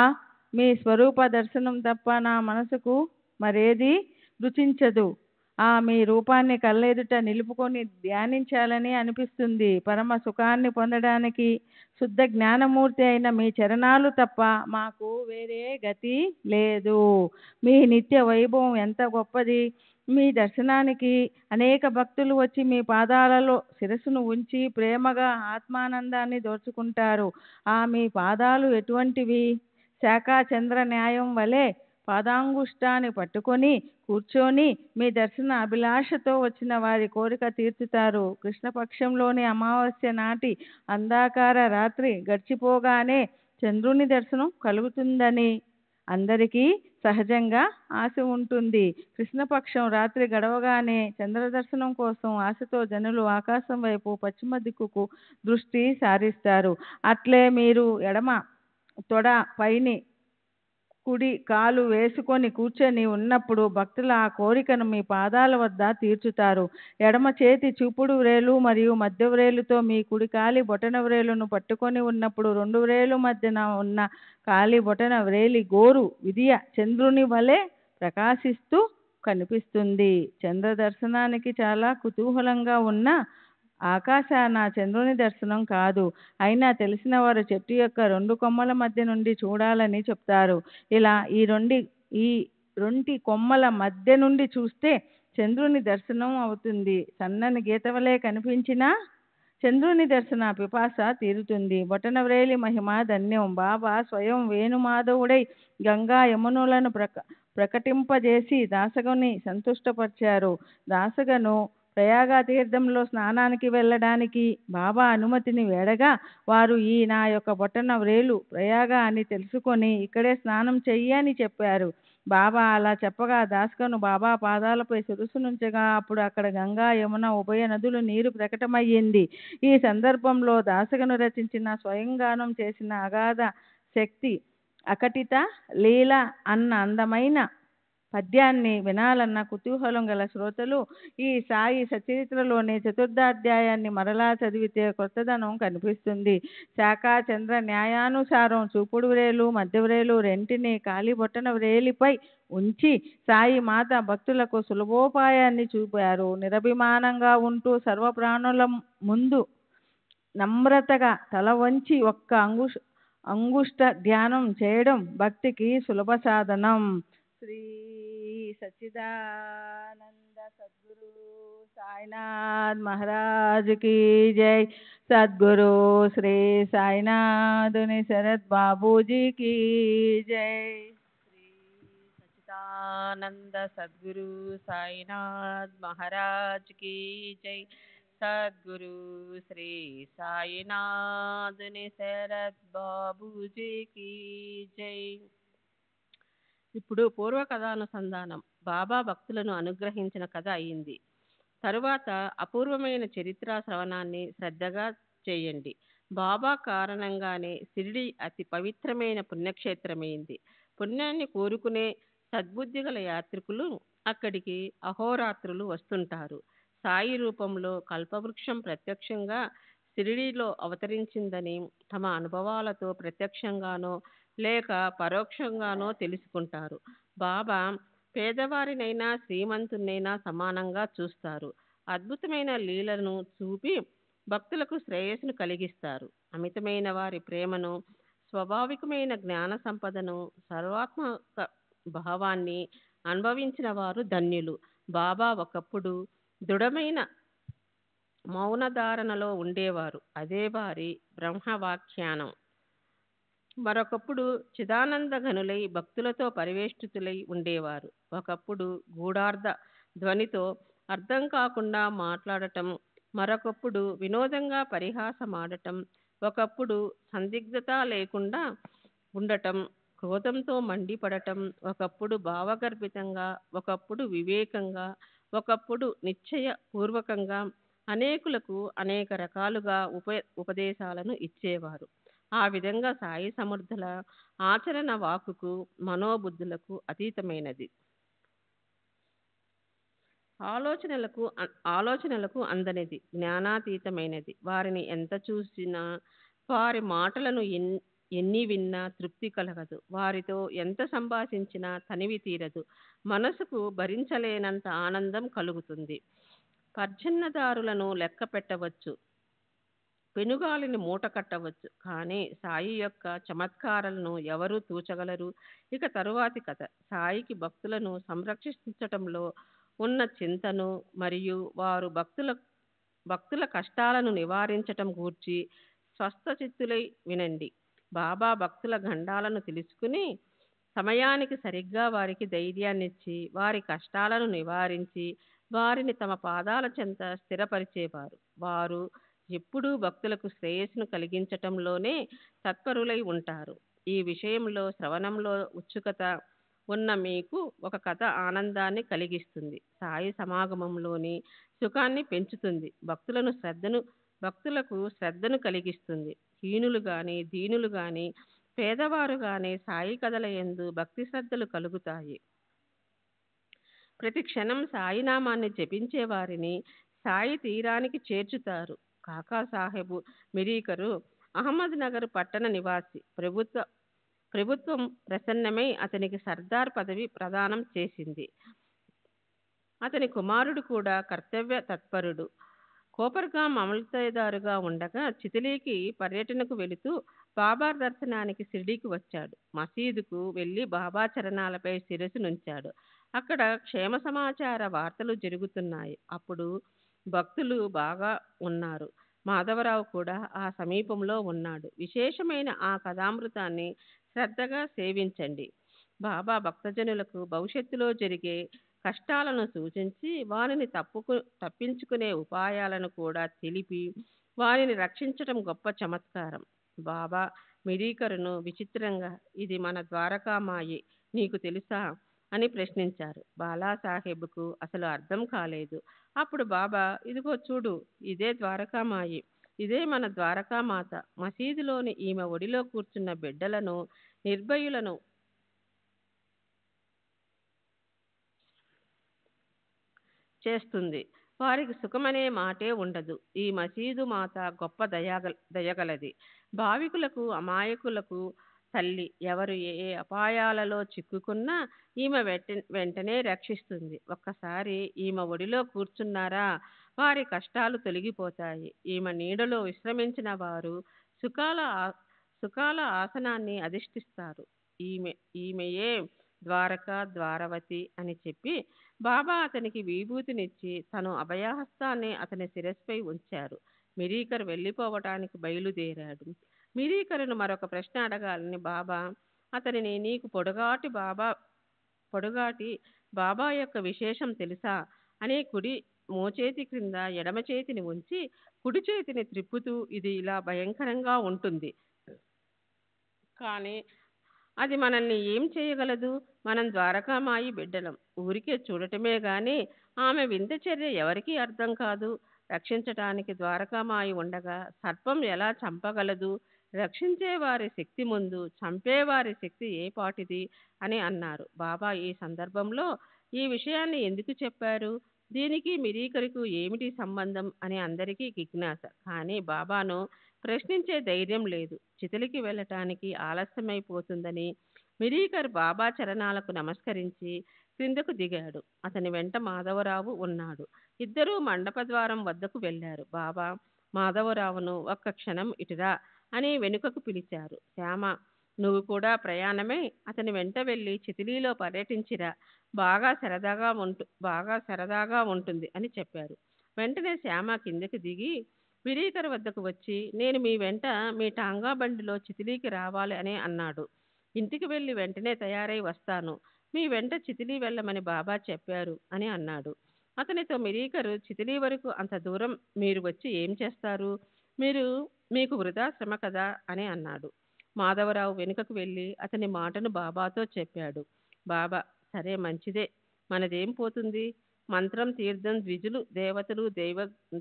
మీ స్వరూప దర్శనం తప్ప నా మనసుకు మరేది రుచించదు. మీ రూపాన్ని కళ్ళెదుట నిలుపుకొని ధ్యానించాలని అనిపిస్తుంది. పరమ సుఖాన్ని పొందడానికి శుద్ధ జ్ఞానమూర్తి అయిన మీ చరణాలు తప్ప మాకు వేరే గతి లేదు. మీ నిత్య వైభవం ఎంత గొప్పది! మీ దర్శనానికి అనేక భక్తులు వచ్చి మీ పాదాలలో శిరస్సును ఉంచి ప్రేమగా ఆత్మానందాన్ని దోచుకుంటారు. మీ పాదాలు ఎటువంటివి? శాఖా చంద్ర న్యాయం వలె పాదాంగుష్టాన్ని పట్టుకొని కూర్చొని మీ దర్శన అభిలాషతో వచ్చిన వారి కోరిక తీర్చుతారు. కృష్ణపక్షంలోని అమావాస్య నాటి అంధకార రాత్రి గడిచిపోగానే చంద్రుని దర్శనం కలుగుతుందని అందరికీ సహజంగా ఆశ ఉంటుంది. కృష్ణపక్షం రాత్రి గడవగానే చంద్రదర్శనం కోసం ఆశతో జనులు ఆకాశం వైపు పశ్చిమ దిక్కుకు దృష్టి సారిస్తారు. అట్లే మీరు ఎడమ తొడ పైని కుడి కాలు వేసుకొని కూర్చొని ఉన్నప్పుడు భక్తుల ఆ కోరికను మీ పాదాల వద్ద తీర్చుతారు. ఎడమ చేతి చూపుడు వ్రేలు మరియు మధ్య వ్రేలుతో మీ కుడి కాలి బొటన వ్రేలును పట్టుకొని ఉన్నప్పుడు రెండు వ్రేలు మధ్యన ఉన్న కాలి బొటన వ్రేలి గోరు విధియ చంద్రుని వలె ప్రకాశిస్తూ కనిపిస్తుంది. చంద్ర దర్శనానికి చాలా కుతూహలంగా ఉన్న ఆకాశాన చంద్రుని దర్శనం కాదు. అయినా తెలిసిన వారు చెట్టు యొక్క రెండు కొమ్మల మధ్య నుండి చూడాలని చెప్తారు. ఇలా ఈ రెండు కొమ్మల మధ్య నుండి చూస్తే చంద్రుని దర్శనం అవుతుంది. సన్నని గీత వలె కనిపించినా చంద్రుని దర్శన పిపాస తీరుతుంది. బొటన వ్రేలి మహిమ ధన్యం. బాబా స్వయం వేణుమాధవుడై గంగా యమునులను ప్రకటింపజేసి దాసగని సంతుష్టపరిచారు. దాసగను ప్రయాగ తీర్థంలో స్నానానికి వెళ్ళడానికి బాబా అనుమతిని వేడగా వారు నా యొక్క బొటన వ్రేలు ప్రయాగ అని తెలుసుకొని ఇక్కడే స్నానం చెయ్యి అని చెప్పారు. బాబా అలా చెప్పగా దాసగను బాబా పాదాలపై శిరస్సునుంచగా అప్పుడు అక్కడ గంగా యమున ఉభయ నదులు నీరు ప్రకటమయ్యింది. ఈ సందర్భంలో దాసగను రచించిన స్వయంగానం చేసిన అగాధ శక్తి అకటిత లీల అన్న అందమైన పద్యాన్ని వినాలన్న కుతూహలం గల శ్రోతలు ఈ సాయి సచరిత్రలోని చతుర్థాధ్యాయాన్ని మరలా చదివితే కొత్తదనం కనిపిస్తుంది. శాఖా చంద్ర న్యాయానుసారం చూపుడు వ్రేలు మధ్య వ్రేలు రెంటిని కాలి బొట్టన వ్రేలిపై ఉంచి సాయి మాత భక్తులకు సులభోపాయాన్ని చూపారు. నిరభిమానంగా ఉంటూ సర్వప్రాణుల ముందు నమ్రతగా తల వంచి ఒక్క అంగుష్ట ధ్యానం చేయడం భక్తికి సులభ సాధనం. శ్రీ సచ్చిదానంద సద్గురు సాయినాథ్ మహారాజ్ की जय. सद्गुरु श्री साईनाथुनि शरद बाबू जी की जय. श्री सच्चिदानंद सद्गुरु साईनाथ महाराज की जय. सद्गुरु श्री साईनाथुनि शरद बाबू जी की जय. ఇప్పుడు పూర్వ కథానుసంధానం బాబా భక్తులను అనుగ్రహించిన కథ అయింది. తరువాత అపూర్వమైన చరిత్ర శ్రవణాన్ని శ్రద్ధగా చేయండి. బాబా కారణంగానే షిరిడి అతి పవిత్రమైన పుణ్యక్షేత్రమైంది. పుణ్యాన్ని కోరుకునే సద్బుద్ధి గల యాత్రికులు అక్కడికి అహోరాత్రులు వస్తుంటారు. సాయి రూపంలో కల్పవృక్షం ప్రత్యక్షంగా షిరిడీలో అవతరించిందని తమ అనుభవాలతో ప్రత్యక్షంగానో లేక పరోక్షంగానో తెలుసుకుంటారు. బాబా పేదవారినైనా శ్రీమంతునైనా సమానంగా చూస్తారు. అద్భుతమైన లీలను చూపి భక్తులకు శ్రేయస్సును కలిగిస్తారు. అమితమైన వారి ప్రేమను, స్వాభావికమైన జ్ఞాన సంపదను, సర్వాత్మక భావాన్ని అనుభవించిన వారు ధన్యులు. బాబా ఒకప్పుడు దృఢమైన మౌనధారణలో ఉండేవారు. అదే వారి బ్రహ్మవాఖ్యానం. మరొకప్పుడు చిదానంద ఘనులై భక్తులతో పరివేష్టితులై ఉండేవారు. ఒకప్పుడు గూఢార్థ ధ్వనితో అర్థం కాకుండా మాట్లాడటం, మరొకప్పుడు వినోదంగా పరిహాసమాడటం, ఒకప్పుడు సందిగ్ధత లేకుండా ఉండటం, క్రోధంతో మండిపడటం, ఒకప్పుడు భావగర్భితంగా, ఒకప్పుడు వివేకంగా, ఒకప్పుడు నిశ్చయపూర్వకంగా అనేకులకు అనేక రకాలుగా ఉపదేశాలను ఇచ్చేవారు. ఆ విధంగా సాయి సమర్థుల ఆచరణ వాక్కుకు మనోబుద్ధులకు అతీతమైనది. ఆలోచనలకు అందనిది, జ్ఞానాతీతమైనది. వారిని ఎంత చూసినా, వారి మాటలను ఎన్ని విన్నా తృప్తి కలగదు. వారితో ఎంత సంభాషించినా తనివి తీరదు. మనసుకు భరించలేనంత ఆనందం కలుగుతుంది. పర్జన్యదారులను లెక్క పెట్టవచ్చు, పెనుగాలిని మూట కట్టవచ్చు, కానీ సాయి యొక్క చమత్కారాలను ఎవరూ తూచగలరు. ఇక తరువాతి కథ. సాయికి భక్తులను సంరక్షించటంలో ఉన్న చింతను మరియు వారు భక్తుల కష్టాలను నివారించటం గూర్చి స్వస్థచిత్తులై వినండి. బాబా భక్తుల గండాలను తెలుసుకుని సమయానికి సరిగ్గా వారికి ధైర్యాన్నిచ్చి వారి కష్టాలను నివారించి వారిని తమ పాదాల చెంత స్థిరపరిచేవారు. వారు ఎప్పుడూ భక్తులకు శ్రేయస్సును కలిగించటంలోనే తత్పరులై ఉంటారు. ఈ విషయంలో శ్రవణంలో ఉత్సుకత ఉన్న మీకు ఒక కథ ఆనందాన్ని కలిగిస్తుంది. సాయి సమాగమంలోని సుఖాన్ని పెంచుతుంది. భక్తులకు శ్రద్ధను కలిగిస్తుంది. హీనులు గాని, దీనులు గాని, పేదవారు గాని సాయి కథల యందు భక్తి శ్రద్ధలు కలుగుతాయి. ప్రతి క్షణం సాయినామాన్ని జపించే వారిని సాయి తీరానికి చేర్చుతారు. కాకాసాహెబు మిరీకరు అహ్మద్ నగర్ పట్టణ నివాసి. ప్రభుత్వం ప్రసన్నమై అతనికి సర్దార్ పదవి ప్రదానం చేసింది. అతని కుమారుడు కూడా కర్తవ్య తత్పరుడు. కోపర్గాం అమలుదారుగా ఉండగా చితిలీకి పర్యటనకు వెళుతూ బాబా దర్శనానికి షిర్డీకి వచ్చాడు. మసీదుకు వెళ్ళి బాబా చరణాలపై శిరస్సు నుంచాడు. అక్కడ క్షేమ సమాచార వార్తలు జరుగుతున్నాయి. అప్పుడు భక్తులు బాగా ఉన్నారు. మాధవరావు కూడా ఆ సమీపంలో ఉన్నాడు. విశేషమైన ఆ కథామృతాన్ని శ్రద్ధగా సేవించండి. బాబా భక్తజనులకు భవిష్యత్తులో జరిగే కష్టాలను సూచించి వారిని తప్పించుకునే ఉపాయాలను కూడా తెలిపి వారిని రక్షించటం గొప్ప చమత్కారం. బాబా మిరీకరును విచిత్రంగా, ఇది మన ద్వారకామాయి, నీకు తెలుసా అని ప్రశ్నించారు. బాలాసాహెబ్కు అసలు అర్థం కాలేదు. అప్పుడు బాబా, ఇదిగో చూడు, ఇదే ద్వారకామాయి, ఇదే మన ద్వారకామాత. మసీదులోని ఈమె ఒడిలో కూర్చున్న బిడ్డలను నిర్భయులను చేస్తుంది. వారికి సుఖమనే మాటే ఉండదు. ఈ మసీదు మాత గొప్ప దయగలది. భావికులకు అమాయకులకు తల్లి. ఎవరు ఏ అపాయాలలో చిక్కుకున్నా ఈమె వెంటనే రక్షిస్తుంది. ఒక్కసారి ఈమె ఒడిలో కూర్చున్నారా వారి కష్టాలు తొలగిపోతాయి. ఈమె నీడలో విశ్రమించిన వారు సుఖాల ఆసనాన్ని అధిష్ఠిస్తారు. ఈమెయే ద్వారవతి అని చెప్పి బాబా అతనికి విభూతినిచ్చి తను అభయహస్తాన్ని అతని శిరస్సుపై ఉంచారు. మిరీకర్ వెళ్ళిపోవటానికి బయలుదేరాడు. మిరీకరును మరొక ప్రశ్న అడగాలని బాబా అతనిని, నీకు పొడుగాటి బాబా యొక్క విశేషం తెలుసా అని కుడి మోచేతి క్రింద ఎడమ చేతిని ఉంచి కుడి చేతిని త్రిప్పుతూ, ఇది ఇలా భయంకరంగా ఉంటుంది, కానీ అది మనల్ని ఏం చేయగలదు? మనం ద్వారకామాయి బిడ్డలం. ఊరికే చూడటమే గాని ఆమె వింత చర్య ఎవరికీ అర్థం కాదు. రక్షించటానికి ద్వారకామాయి ఉండగా సర్పం ఎలా చంపగలదు? రక్షించే వారి శక్తి ముందు చంపేవారి శక్తి ఏ పాటిది అని అన్నారు. బాబా ఈ సందర్భంలో ఈ విషయాన్ని ఎందుకు చెప్పారు, దీనికి మిరీకరుకు ఏమిటి సంబంధం అని అందరికీ జిజ్ఞాస. కానీ బాబాను ప్రశ్నించే ధైర్యం లేదు. చితలికి వెళ్ళటానికి ఆలస్యమైపోతుందని మిరీకర్ బాబా చరణాలకు నమస్కరించి క్రిందకు దిగాడు. అతని వెంట మాధవరావు ఉన్నాడు. ఇద్దరూ మండప ద్వారం వద్దకు వెళ్ళారు. బాబా మాధవరావును ఒక్క క్షణం ఇటురా అని వెనుకకు పిలిచారు. శ్యామ, నువ్వు కూడా ప్రయాణమై అతని వెంట వెళ్ళి చితిలీలో పర్యటించిరా, బాగా సరదాగా ఉంటుంది అని చెప్పారు. వెంటనే శ్యామ కిందకి దిగి మిరీకర్ వద్దకు వచ్చి, నేను మీ వెంట మీ టాంగా బండిలో చితిలీకి రావాలి అని అన్నాడు. ఇంటికి వెళ్ళి వెంటనే తయారై వస్తాను. మీ వెంట చితిలీ వెళ్ళమని బాబా చెప్పారు అని అన్నాడు. అతనితో మిరీకరు, చితిలీ వరకు అంత దూరం మీరు వచ్చి ఏం చేస్తారు? మీకు వృధా శ్రమ కదా అని అన్నాడు. మాధవరావు వెనుకకు వెళ్ళి అతని మాటను బాబాతో చెప్పాడు. బాబా, సరే మంచిదే, మనదేం పోతుంది? మంత్రం, తీర్థం, ద్విజులు, దేవతలు,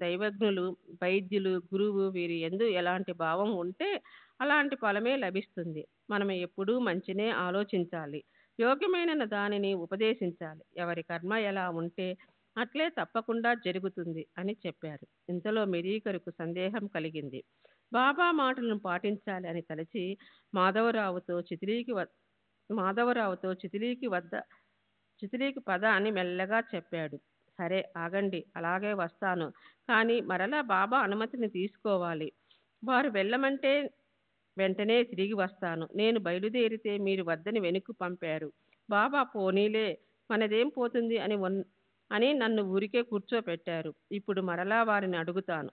దైవజ్ఞులు, వైద్యులు, గురువు వీరి యందు ఎలాంటి భావం ఉంటే అలాంటి ఫలమే లభిస్తుంది. మనం ఎప్పుడూ మంచినే ఆలోచించాలి, యోగ్యమైన దానిని ఉపదేశించాలి. ఎవరి కర్మ ఎలా ఉంటే అట్లే తప్పకుండా జరుగుతుంది అని చెప్పారు. ఇంతలో మిరీకరుకు సందేహం కలిగింది. బాబా మాటలను పాటించాలి అని తలచి మాధవరావుతో చితిలీకి పద అని మెల్లగా చెప్పాడు. సరే ఆగండి, అలాగే వస్తాను, కానీ మరలా బాబా అనుమతిని తీసుకోవాలి. వారు వెళ్ళమంటే వెంటనే తిరిగి వస్తాను. నేను బయలుదేరితే మీరు వద్దని వెనుక్కు పంపారు. బాబా, పోనీలే, మనదేం పోతుంది అని నన్ను ఊరికే కూర్చోపెట్టారు. ఇప్పుడు మరలా వారిని అడుగుతాను.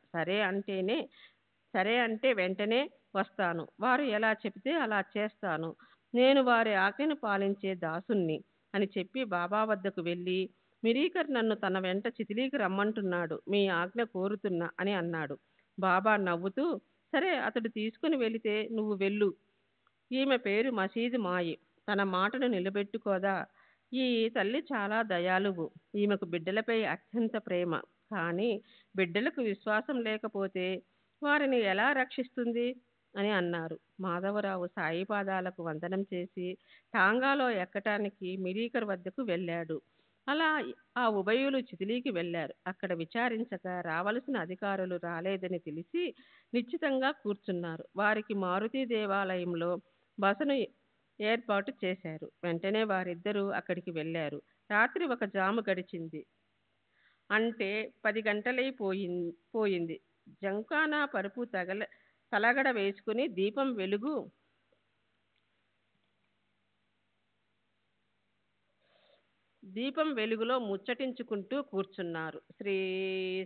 సరే అంటే వెంటనే వస్తాను. వారు ఎలా చెబితే అలా చేస్తాను. నేను వారి ఆజ్ఞను పాలించే దాసుణ్ణి అని చెప్పి బాబా వద్దకు వెళ్ళి, మిరీకర్ నన్ను తన వెంట చితిలీకి రమ్మంటున్నాడు, మీ ఆజ్ఞ కోరుతున్నా అని అన్నాడు. బాబా నవ్వుతూ, సరే, అతడు తీసుకుని వెళితే నువ్వు వెళ్ళు. ఈమె పేరు మసీదు మాయి, తన మాటను నిలబెట్టుకోదా? ఈ తల్లి చాలా దయాళువు. ఈమెకు బిడ్డలపై అత్యంత ప్రేమ. కానీ బిడ్డలకు విశ్వాసం లేకపోతే వారిని ఎలా రక్షిస్తుంది అని అన్నారు. మాధవరావు సాయి పాదాలకు వందనం చేసి టాంగాలో ఎక్కటానికి మిరీకర్ వద్దకు వెళ్ళాడు. అలా ఆ ఉభయులు చితిలీకి వెళ్ళారు. అక్కడ విచారించగా రావలసిన అధికారులు రాలేదని తెలిసి నిశ్చితంగా కూర్చున్నారు. వారికి మారుతి దేవాలయంలో బసను ఏర్పాటు చేశారు. వెంటనే వారిద్దరూ అక్కడికి వెళ్ళారు. రాత్రి 1 జాము గడిచింది. అంటే 10 గంటలై పోయింది. జంకానా పరుపు తలగడ వేసుకుని దీపం వెలుగులో ముచ్చటించుకుంటూ కూర్చున్నారు. శ్రీ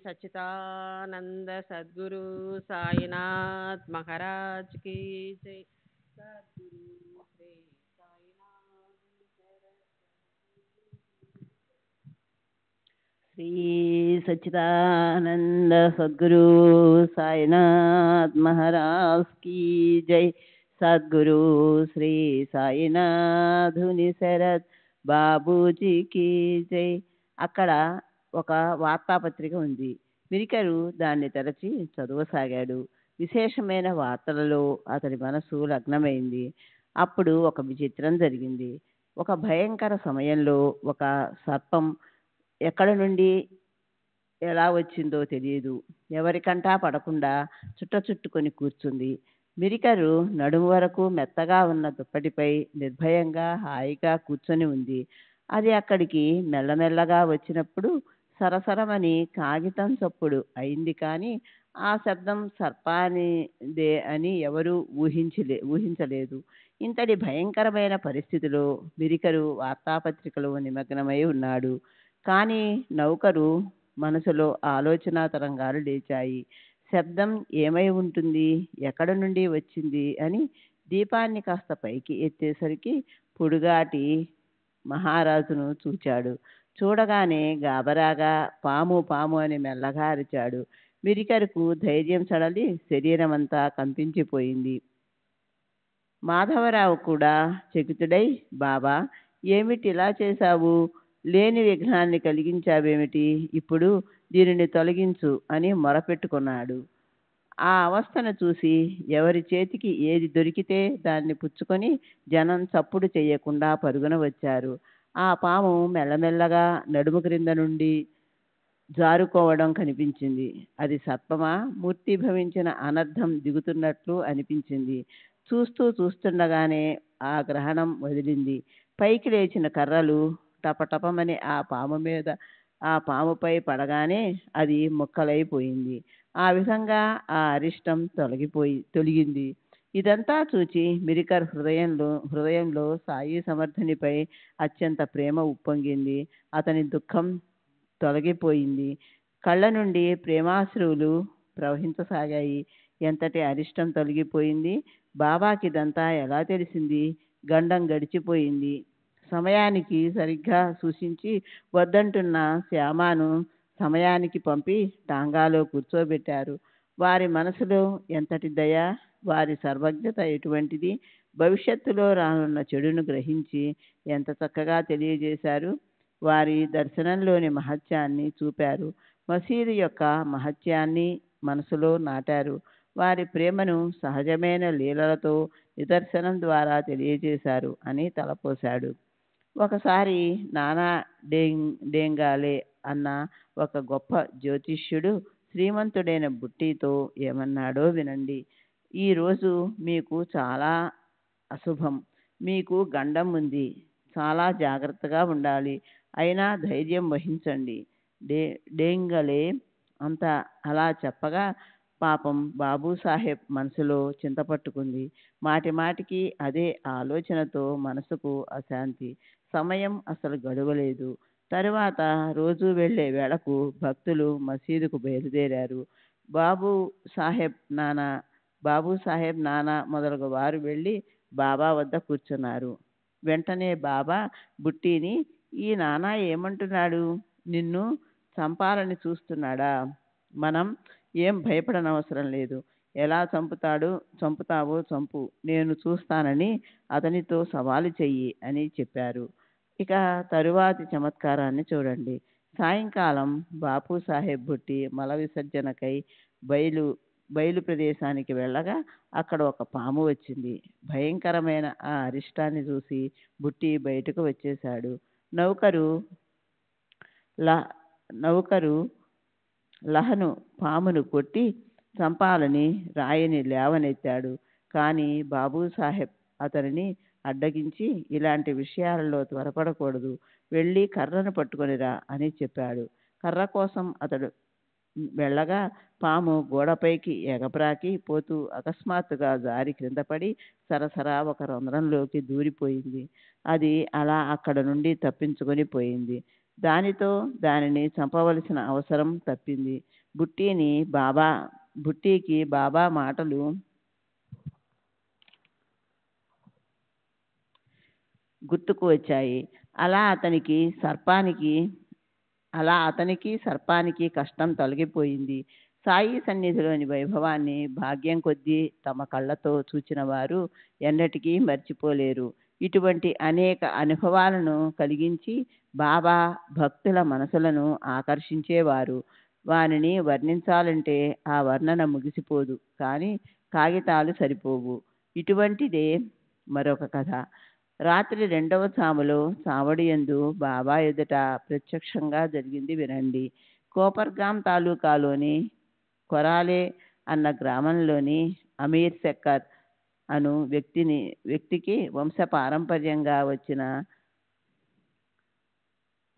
సచ్చిదానంద సద్గురు సాయినాథ్ మహారాజ్ కి జై. సద్గురు శ్రీ సాయినాథ్ శ్రీ సచ్చిదానంద సద్గురు సాయినాథ్ మహారాజ్ కీ జై. సద్గురు శ్రీ సాయినాథుని శరత్ బాబూజీకి జై. అక్కడ ఒక వార్తాపత్రిక ఉంది. మిరీకరు దాన్ని తెరచి చదవసాగాడు. విశేషమైన వార్తలలో అతడి మనసు లగ్నమైంది. అప్పుడు ఒక విచిత్రం జరిగింది. ఒక భయంకర సమయంలో ఒక సర్పం ఎక్కడి నుండి ఎలా వచ్చిందో తెలియదు. ఎవరికంటా పడకుండా చుట్టుకొని కూర్చుంది. మిరీకరు నడుము వరకు మెత్తగా ఉన్న దుప్పటిపై నిర్భయంగా హాయిగా కూర్చొని ఉంది. అది అక్కడికి మెల్లమెల్లగా వచ్చినప్పుడు సరసరమని కాగితం చప్పుడు అయింది. కానీ ఆ శబ్దం సర్పానిదే అని ఎవరూ ఊహించలేదు. ఇంతటి భయంకరమైన పరిస్థితిలో మిరీకరు వార్తాపత్రికలో నిమగ్నమై ఉన్నాడు. కానీ నౌకరు మనసులో ఆలోచన తరంగాలు లేచాయి. శబ్దం ఏమై ఉంటుంది, ఎక్కడ నుండి వచ్చింది అని దీపాన్ని కాస్త పైకి ఎత్తేసరికి పొడుగాటి మహారాజును చూచాడు. చూడగానే గాబరాగా పాము అని మెల్లగా అరిచాడు. మిరీకరుకు ధైర్యం సడలి శరీరమంతా కంపించిపోయింది. మాధవరావు కూడా చకితుడై, బాబా, ఏమిటి ఇలా చేశావు? లేని విఘ్నాన్ని కలిగించావేమిటి? ఇప్పుడు దీనిని తొలగించు అని మొరపెట్టుకున్నాడు. ఆ అవస్థను చూసి ఎవరి చేతికి ఏది దొరికితే దాన్ని పుచ్చుకొని జనం చప్పుడు చేయకుండా పరుగున వచ్చారు. ఆ పాము మెల్లమెల్లగా నడుము క్రింద నుండి జారుకోవడం కనిపించింది. అది సర్పమా, మూర్తిభవించిన అనర్థం దిగుతున్నట్లు అనిపించింది. చూస్తుండగానే ఆ గ్రహణం వదిలింది. పైకి లేచిన కర్రలు టపటపమని ఆ పాముపై పడగానే అది ముక్కలైపోయింది. ఆ విధంగా ఆ అరిష్టం తొలగింది. ఇదంతా చూచి మిరీకర్ హృదయంలో సాయి సమర్థునిపై అత్యంత ప్రేమ ఉప్పొంగింది. అతని దుఃఖం తొలగిపోయింది. కళ్ళ నుండి ప్రేమాశ్రువులు ప్రవహించసాగాయి. ఎంతటి అరిష్టం తొలగిపోయింది. బాబాకి ఇదంతా ఎలా తెలిసింది? గండం గడిచిపోయింది. సమయానికి సరిగ్గా సూచించి వద్దంటున్న శ్యామను సమయానికి పంపి టాంగాలో కూర్చోబెట్టారు. వారి మనసులో ఎంతటి దయ, వారి సర్వజ్ఞత ఎటువంటిది! భవిష్యత్తులో రానున్న చెడును గ్రహించి ఎంత చక్కగా తెలియజేశారు. వారి దర్శనంలోని మహత్యాన్ని చూపారు. మసీదు యొక్క మహత్యాన్ని మనసులో నాటారు. వారి ప్రేమను సహజమైన లీలలతో నిదర్శనం ద్వారా తెలియజేశారు అని తలపోశాడు. ఒకసారి నానా డేంగాలే అన్న ఒక గొప్ప జ్యోతిష్యుడు శ్రీమంతుడైన బుట్టితో ఏమన్నాడో వినండి. ఈరోజు మీకు చాలా అశుభం. మీకు గండం ఉంది. చాలా జాగ్రత్తగా ఉండాలి. అయినా ధైర్యం వహించండి. డేంగలే అంత అలా చెప్పగా పాపం బాబూసాహెబ్ మనసులో చింతపట్టుకుంది. మాటి మాటికి అదే ఆలోచనతో మనసుకు అశాంతి. సమయం అసలు గడవలేదు. తరువాత రోజు వెళ్ళే వేళకు భక్తులు మసీదుకు బయలుదేరారు. బాబూసాహెబ్ నానా మొదలగు వారు వెళ్ళి బాబా వద్ద కూర్చున్నారు. వెంటనే బాబా బుట్టిని, ఈ నానా ఏమంటున్నాడు? నిన్ను చంపాలని చూస్తున్నాడా? మనం ఏం భయపడనవసరం లేదు. ఎలా చంపుతావో చంపు, నేను చూస్తానని అతనితో సవాలు చెయ్యి అని చెప్పారు. ఇక తరువాతి చమత్కారాన్ని చూడండి. సాయంకాలం బాపూసాహెబ్ బుట్టి మల విసర్జనకై బయలు ప్రదేశానికి వెళ్ళగా అక్కడ ఒక పాము వచ్చింది. భయంకరమైన ఆ అరిష్టాన్ని చూసి బుట్టి బయటకు వచ్చేశాడు. నౌకరు లహను పామును కొట్టి చంపాలని రాయిని లేవనెత్తాడు. కానీ బాబూసాహెబ్ అతనిని అడ్డగించి, ఇలాంటి విషయాలలో త్వరపడకూడదు, వెళ్ళి కర్రను పట్టుకొనిరా అని చెప్పాడు. కర్ర కోసం అతడు వెళ్ళగా పాము గోడపైకి ఎగబ్రాకి పోతూ అకస్మాత్తుగా జారి క్రిందపడి సరసరా ఒక రంధ్రంలోకి దూరిపోయింది. అది అలా అక్కడ నుండి తప్పించుకొని పోయింది. దానితో దానిని చంపవలసిన అవసరం తప్పింది. బుట్టికి బాబా మాటలు గుర్తుకు వచ్చాయి. అలా అతనికి సర్పానికి కష్టం తొలగిపోయింది. సాయి సన్నిధిలోని వైభవాన్ని భాగ్యం కొద్దీ తమ కళ్ళతో చూచిన వారు ఎన్నటికీ మర్చిపోలేరు. ఇటువంటి అనేక అనుభవాలను కలిగించి బాబా భక్తుల మనసులను ఆకర్షించేవారు. వారిని వర్ణించాలంటే ఆ వర్ణన ముగిసిపోదు, కానీ కాగితాలు సరిపోవు. ఇటువంటిదే మరొక కథ. రాత్రి 2వ జాములో చావడియందు బాబా ఎదుట ప్రత్యక్షంగా జరిగింది వినండి. కోపర్గాం తాలూకాలోని కొరాలే అన్న గ్రామంలోని అమీర్ శక్కర్ అను వ్యక్తికి వంశపారంపర్యంగా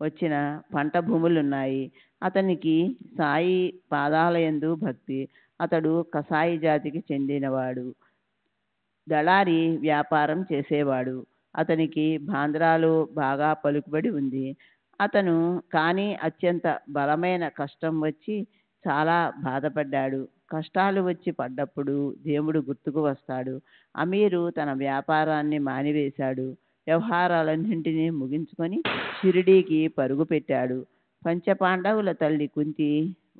వచ్చిన పంట భూములున్నాయి. అతనికి సాయి పాదాలయందు భక్తి. అతడు కసాయి జాతికి చెందినవాడు. దళారీ వ్యాపారం చేసేవాడు. అతనికి బాంద్రాలో బాగా పలుకుబడి ఉంది. అతను కానీ అత్యంత బలమైన కష్టం వచ్చి చాలా బాధపడ్డాడు. కష్టాలు వచ్చి పడ్డప్పుడు దేవుడు గుర్తుకు వస్తాడు. అమీరు తన వ్యాపారాన్ని మానివేశాడు. వ్యవహారాలన్నింటినీ ముగించుకొని షిరిడీకి పరుగు పెట్టాడు. పంచపాండవుల తల్లి కుంతి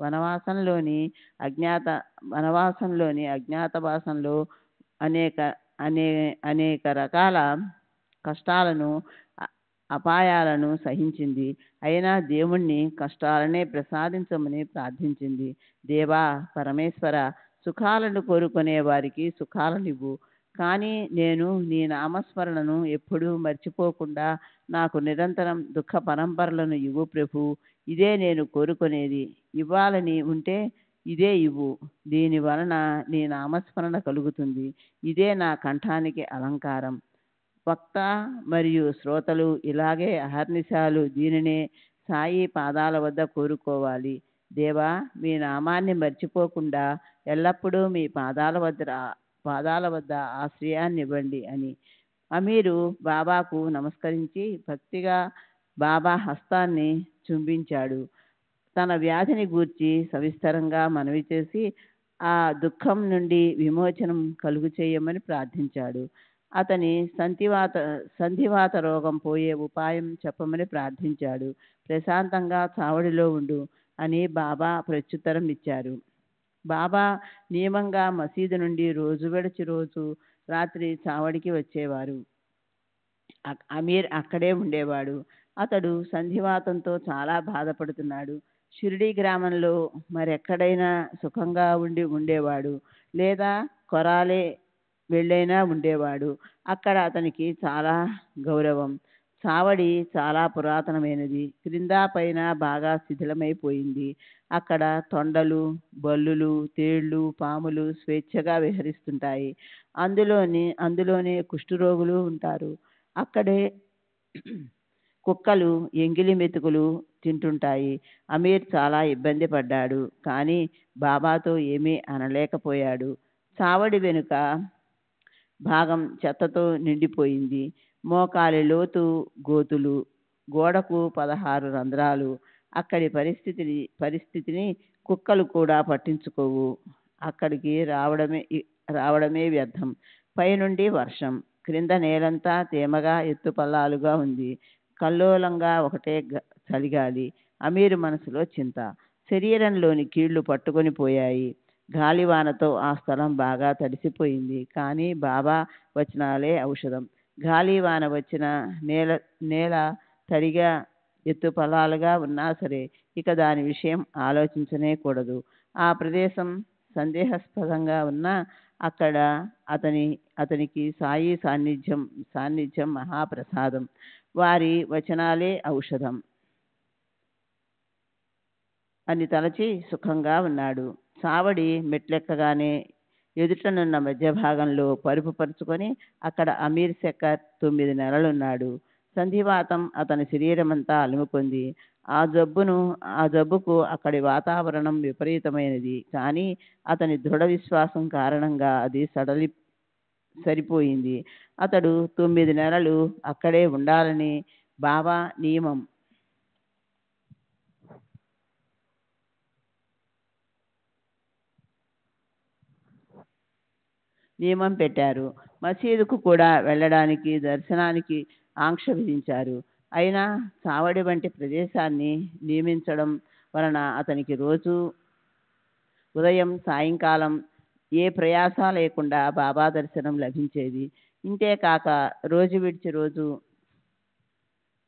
వనవాసంలోని అజ్ఞాతవాసంలో అనేక రకాల కష్టాలను, అపాయాలను సహించింది. అయినా దేవుణ్ణి కష్టాలనే ప్రసాదించమని ప్రార్థించింది. దేవా పరమేశ్వర, సుఖాలను కోరుకునే వారికి సుఖాలనివ్వు, కానీ నేను నీ నామస్మరణను ఎప్పుడూ మర్చిపోకుండా నాకు నిరంతరం దుఃఖ పరంపరలను ఇవ్వు ప్రభు. ఇదే నేను కోరుకునేది. ఇవ్వాలని ఉంటే ఇదే ఇవ్వు. దీని వలన నీ నామస్మరణ కలుగుతుంది. ఇదే నా కంఠానికి అలంకారం. వక్త మరియు శ్రోతలు ఇలాగే అహర్నిశాలు దీనినే సాయి పాదాల వద్ద కోరుకోవాలి. దేవా, మీ నామాన్ని మర్చిపోకుండా ఎల్లప్పుడూ మీ పాదాల వద్ద ఆశ్రయాన్ని ఇవ్వండి అని. అమీరు బాబాకు నమస్కరించి భక్తిగా బాబా హస్తాన్ని చుంబించాడు. తన వ్యాధిని గూర్చి సవిస్తరంగా మనవి చేసి ఆ దుఃఖం నుండి విమోచనం కలుగు చేయమని ప్రార్థించాడు. అతని సంధివాత రోగం పోయే ఉపాయం చెప్పమని ప్రార్థించాడు. ప్రశాంతంగా చావడిలో ఉండు అని బాబా ప్రత్యుత్తరం ఇచ్చారు. బాబా నియమంగా మసీదు నుండి రోజు విడిచి రోజు రాత్రి చావడికి వచ్చేవారు. అమీర్ అక్కడే ఉండేవాడు. అతడు సంధివాతంతో చాలా బాధపడుతున్నాడు. షిరిడీ గ్రామంలో మరెక్కడైనా సుఖంగా ఉండేవాడు, లేదా కొరాలే వెళ్ళైనా ఉండేవాడు. అక్కడ అతనికి చాలా గౌరవం. చావడి చాలా పురాతనమైనది, క్రింద పైన బాగా శిథిలమైపోయింది. అక్కడ తొండలు, బల్లులు, తేళ్లు, పాములు స్వేచ్ఛగా విహరిస్తుంటాయి. అందులోనే కుష్ఠరోగులు ఉంటారు. అక్కడే కుక్కలు ఎంగిలి మెతుకులు తింటుంటాయి. అమీర్ చాలా ఇబ్బంది పడ్డాడు, కానీ బాబాతో ఏమీ అనలేకపోయాడు. చావడి వెనుక భాగం చెత్తతో నిండిపోయింది. మోకాలి లోతు గోతులు, గోడకు 16 రంధ్రాలు. అక్కడి పరిస్థితిని కుక్కలు కూడా పట్టించుకోవు. అక్కడికి రావడమే వ్యర్థం. పైనుండి వర్షం, క్రింద నేలంతా తేమగా ఎత్తుపల్లాలుగా ఉంది. కల్లోలంగా ఒకటే చలిగాలి. అమీరు మనసులో చింత. శరీరంలోని కీళ్లు పట్టుకొని పోయాయి. గాలివానతో ఆ స్థలం బాగా తడిసిపోయింది. కానీ బాబా వచనాలే ఔషధం. గాలివాన వచ్చిన నేల తడిగా ఎత్తుపల్లాలుగా ఉన్నా సరే ఇక దాని విషయం ఆలోచించనే కూడదు. ఆ ప్రదేశం సందేహాస్పదంగా ఉన్నా అక్కడ అతనికి సాయి సాన్నిధ్యం మహాప్రసాదం. వారి వచనాలే ఔషధం అని తలచి సుఖంగా ఉన్నాడు. చావడి మెట్లెక్కగానే ఎదుటనున్న మధ్య భాగంలో పరుపు పరుచుకొని అక్కడ అమీర్ శక్కర్ 9 నెలలున్నాడు. సంధివాతం అతని శరీరమంతా అలుముకుంది. ఆ జబ్బుకు అక్కడి వాతావరణం విపరీతమైనది. కానీ అతని దృఢ విశ్వాసం కారణంగా అది సరిపోయింది. అతడు 9 నెలలు అక్కడే ఉండాలని బాబా నియమం పెట్టారు. మసీదుకు కూడా వెళ్ళడానికి, దర్శనానికి ఆంక్ష విధించారు. అయినా చావడి వంటి ప్రదేశాన్ని నియమించడం వలన అతనికి రోజు ఉదయం సాయంకాలం ఏ ప్రయాస లేకుండా బాబా దర్శనం లభించేది. ఇంతేకాక రోజు విడిచి రోజు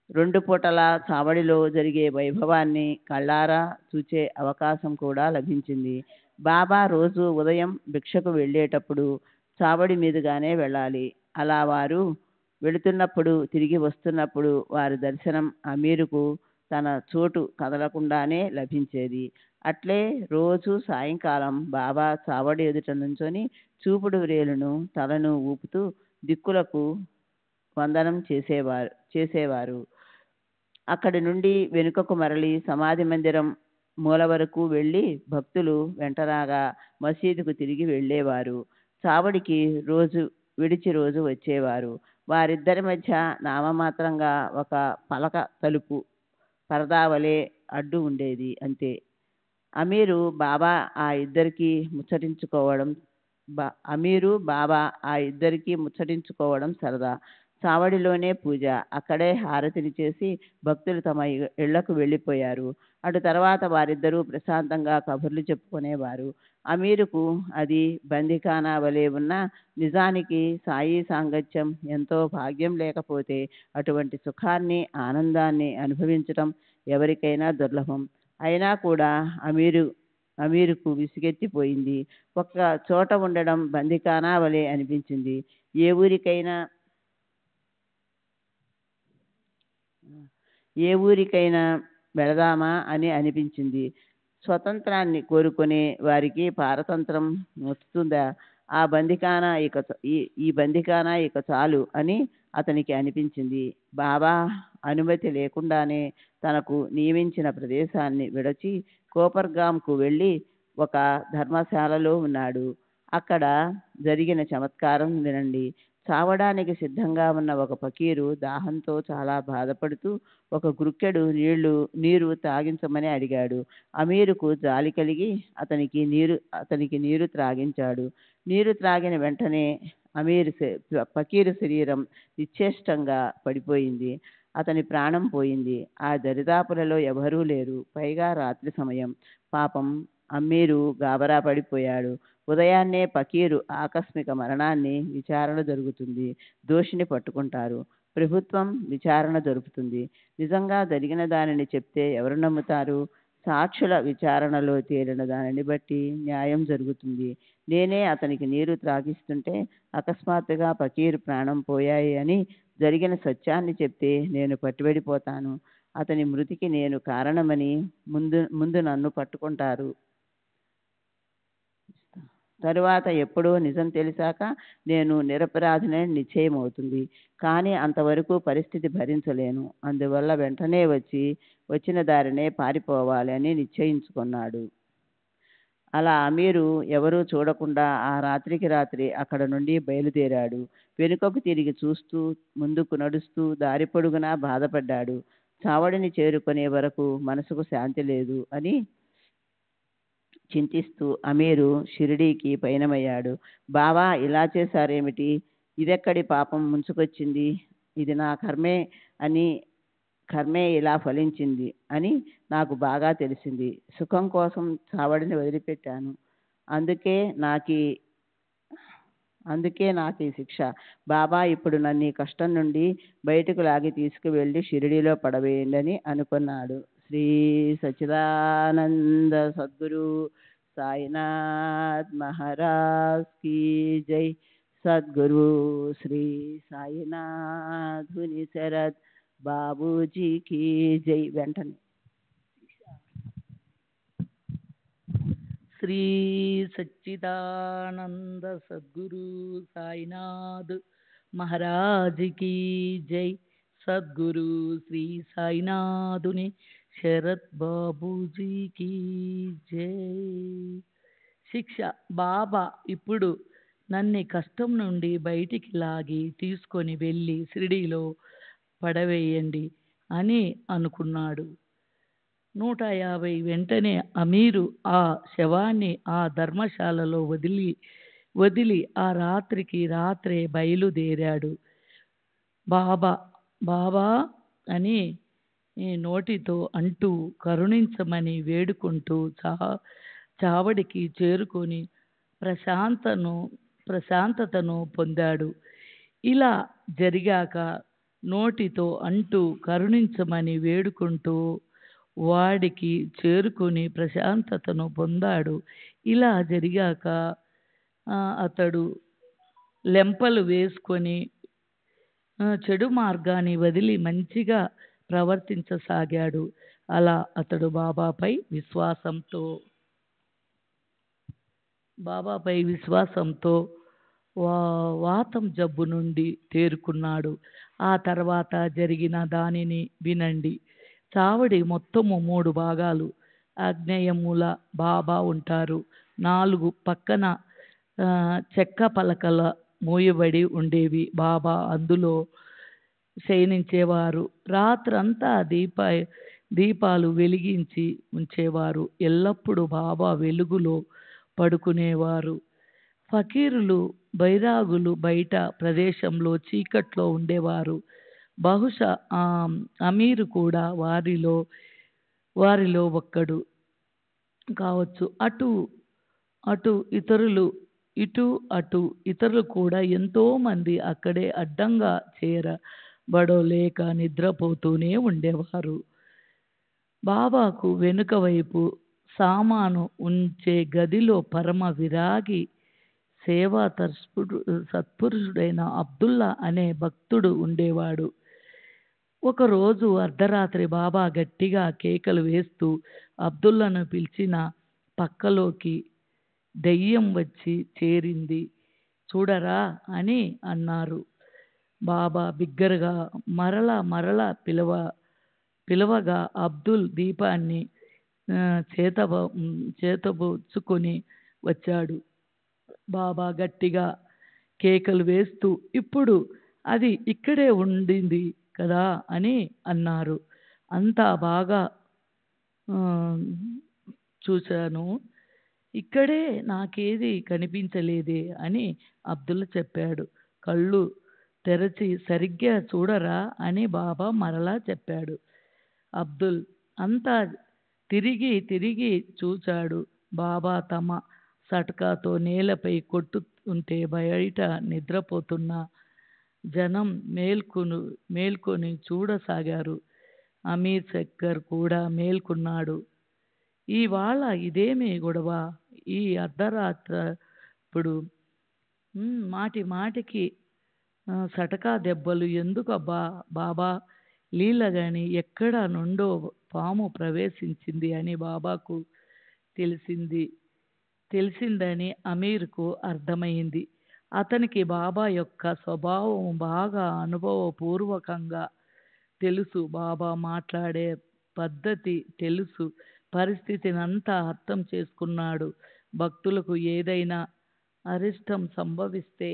2 పూటల చావడిలో జరిగే వైభవాన్ని కళ్ళారా చూచే అవకాశం కూడా లభించింది. బాబా రోజు ఉదయం భిక్షకు వెళ్ళేటప్పుడు చావడి మీదుగానే వెళ్ళాలి. అలా వారు వెళుతున్నప్పుడు, తిరిగి వస్తున్నప్పుడు వారి దర్శనం అమీరుకు తన చోటు కదలకుండానే లభించేది. అట్లే రోజు సాయంకాలం బాబా చావడి ఎదుట నుంచొని చూపుడు వ్రేలును తలను ఊపుతూ దిక్కులకు వందనం చేసేవారు. అక్కడి నుండి వెనుకకు మరలి సమాధి మందిరం మూల వరకు వెళ్ళి భక్తులు వెంటరాగా మసీదుకు తిరిగి వెళ్ళేవారు. చావడికి రోజు విడిచి రోజు వచ్చేవారు. వారిద్దరి మధ్య నామమాత్రంగా ఒక పలక తలుపు పరదా వలె అడ్డు ఉండేది, అంతే. అమీరు బాబా ఆ ఇద్దరికి ముచ్చటించుకోవడం సరదా. చావడిలోనే పూజ, అక్కడే హారతిని చేసి భక్తులు తమ ఇళ్లకు వెళ్ళిపోయారు. అటు తర్వాత వారిద్దరూ ప్రశాంతంగా కబుర్లు చెప్పుకునేవారు. అమీరుకు అది బందిఖానా వలె ఉన్న నిజానికి సాయి సాంగత్యం ఎంతో భాగ్యం లేకపోతే అటువంటి సుఖాన్ని, ఆనందాన్ని అనుభవించటం ఎవరికైనా దుర్లభం. అయినా కూడా అమీరుకు విసుగెత్తిపోయింది. ఒక్క చోట ఉండడం బందిఖానా వలె అనిపించింది. ఏ ఊరికైనా వెళదామా అని అనిపించింది. స్వతంత్రాన్ని కోరుకునే వారికి పారతంత్రం వస్తుందా? ఈ బందిఖానా ఇక చాలు అని అతనికి అనిపించింది. బాబా అనుమతి లేకుండానే తనకు నియమించిన ప్రదేశాన్ని విడచి కోపర్గాంకు వెళ్ళి ఒక ధర్మశాలలో ఉన్నాడు. అక్కడ జరిగిన చమత్కారం వినండి. చావడానికి సిద్ధంగా ఉన్న ఒక ఫకీరు దాహంతో చాలా బాధపడుతూ ఒక గుక్కెడు నీరు తాగించమని అడిగాడు. అమీరుకు జాలి కలిగి అతనికి నీరు త్రాగించాడు. నీరు త్రాగిన వెంటనే ఫకీరు శరీరం నిశ్చేష్టంగా పడిపోయింది. అతని ప్రాణం పోయింది. ఆ దరిదాపులలో ఎవరూ లేరు. పైగా రాత్రి సమయం. పాపం అమీరు గాబరా పడిపోయాడు. ఉదయాన్నే ఫకీరు ఆకస్మిక మరణాన్ని విచారణ జరుగుతుంది. దోషిని పట్టుకుంటారు. ప్రభుత్వం విచారణ జరుపుతుంది. నిజంగా జరిగిన దానిని చెప్తే ఎవరు నమ్ముతారు? సాక్షుల విచారణలో తేలిన దానిని బట్టి న్యాయం జరుగుతుంది. నేనే అతనికి నీరు త్రాగిస్తుంటే అకస్మాత్తుగా ఫకీరు ప్రాణం పోయాయి అని జరిగిన సత్యాన్ని చెప్తే నేను పట్టుబడిపోతాను. అతని మృతికి నేను కారణమని ముందు నన్ను పట్టుకుంటారు. తరువాత ఎప్పుడో నిజం తెలిసాక నేను నిరపరాధిని నిశ్చయం అవుతుంది. కానీ అంతవరకు పరిస్థితి భరించలేను. అందువల్ల వెంటనే వచ్చిన దారినే పారిపోవాలి అని నిశ్చయించుకున్నాడు. అలా అమీరు ఎవరూ చూడకుండా ఆ రాత్రికి రాత్రి అక్కడ నుండి బయలుదేరాడు. వెనుకకు తిరిగి చూస్తూ ముందుకు నడుస్తూ దారి పొడుగునా బాధపడ్డాడు. చావడిని చేరుకునే వరకు మనసుకు శాంతి లేదు అని చింతిస్తూ అమీరు షిరిడీకి పయనమయ్యాడు. బావా, ఇలా చేశారేమిటి? ఇదెక్కడి పాపం ముంచుకొచ్చింది? ఇది నా కర్మే ఇలా ఫలించింది అని నాకు బాగా తెలిసింది. సుఖం కోసం చావడిని వదిలిపెట్టాను. అందుకే నాకు ఈ శిక్ష. బాబా, ఇప్పుడు నన్ను ఈ కష్టం నుండి బయటకు లాగి తీసుకువెళ్ళి షిరిడీలో పడవేయండి అని అనుకున్నాడు. శ్రీ సచ్చిదానంద సద్గురు సాయినాథ్ మహారాజ్ కీ జై. సద్గురు శ్రీ సాయినాథుని శరత్ బాబూజీ కీ జై. వెంటనే శ్రీ సచ్చిదానంద సద్గురు సాయినాథ్ మహారాజ్ కీ జై. సద్గురు శ్రీ సాయినాథుని శరత్ బాబూజీ కీ జై. శిక్ష. బాబా, ఇప్పుడు నన్ను కష్టం నుండి బయటికి లాగి తీసుకొని వెళ్ళి షిరిడీలో పడవేయండి అని అనుకున్నాడు. 150 వెంటనే అమీరు ఆ శవాన్ని ఆ ధర్మశాలలో వదిలి ఆ రాత్రికి రాత్రే బయలుదేరాడు. బాబా అని నోటితో అంటూ కరుణించమని వేడుకుంటూ చావడికి చేరుకొని ప్రశాంతతను పొందాడు. ఇలా జరిగాక నోటితో అంటూ కరుణించమని వేడుకుంటూ వాడికి చేరుకుని ప్రశాంతతను పొందాడు. ఇలా జరిగాక అతడు లెంపలు వేసుకొని చెడు మార్గాన్ని వదిలి మంచిగా ప్రవర్తించసాగాడు. అలా అతడు బాబాపై విశ్వాసంతో వాతం జబ్బు నుండి తేరుకున్నాడు. ఆ తర్వాత జరిగిన దానిని వినండి. చావడి మొత్తము 3 భాగాలు. ఆగ్నేయమూల బాబా ఉంటారు. 4 పక్కన చెక్క పలకల మూయబడి ఉండేవి. బాబా అందులో శయనించేవారు. రాత్రంతా దీపాలు వెలిగించి ఉంచేవారు. ఎల్లప్పుడూ బాబా వెలుగులో పడుకునేవారు. ఫకీరులు బైరాగులు బయట ప్రదేశంలో చీకట్లో ఉండేవారు. బహుశా అమీరు కూడా వారిలో ఒక్కడు కావచ్చు. అటు ఇతరులు కూడా ఎంతో మంది అక్కడే అడ్డంగా చేరబడలేక నిద్రపోతూనే ఉండేవారు. బాబాకు వెనుక వైపు సామాను ఉంచే గదిలో పరమ విరాగి సేవా సత్పురుషుడైన అబ్దుల్లా అనే భక్తుడు ఉండేవాడు. ఒకరోజు అర్ధరాత్రి బాబా గట్టిగా కేకలు వేస్తూ అబ్దుల్లాను పిలిచిన పక్కలోకి దెయ్యం వచ్చి చేరింది చూడరా అని అన్నారు. బాబా బిగ్గరగా మరలా పిలవగా అబ్దుల్ దీపాన్ని చేతబుచ్చుకొని వచ్చాడు. బాబా గట్టిగా కేకలు వేస్తూ ఇప్పుడు అది ఇక్కడే ఉండింది కదా అని అన్నారు. అంతా బాగా ఆ, చూశాను, ఇక్కడే నాకేది కనిపించలేదే అని అబ్దుల్ చెప్పాడు. కళ్ళు తెరచి సరిగ్గా చూడరా అని బాబా మరలా చెప్పాడు. అబ్దుల్ అంతా తిరిగి తిరిగి చూచాడు. బాబా తమ సటకాతో నేలపై కొట్టుతుంటే బయట నిద్రపోతున్న జనం మేల్కొని చూడసాగారు. అమీర్ శక్కర్ కూడా మేల్కొన్నాడు. ఇవాళ ఇదేమి గొడవ? ఈ అర్ధరాత్రప్పుడు మాటి మాటికి సటకా దెబ్బలు ఎందుకబ్బా బాబా? లీలగాని ఎక్కడ నుండో పాము ప్రవేశించింది అని బాబాకు తెలిసిందని అమీర్కు అర్థమైంది. అతనికి బాబా యొక్క స్వభావం బాగా అనుభవపూర్వకంగా తెలుసు. బాబా మాట్లాడే పద్ధతి తెలుసు. పరిస్థితిని అంతా అర్థం చేసుకున్నాడు. భక్తులకు ఏదైనా అరిష్టం సంభవిస్తే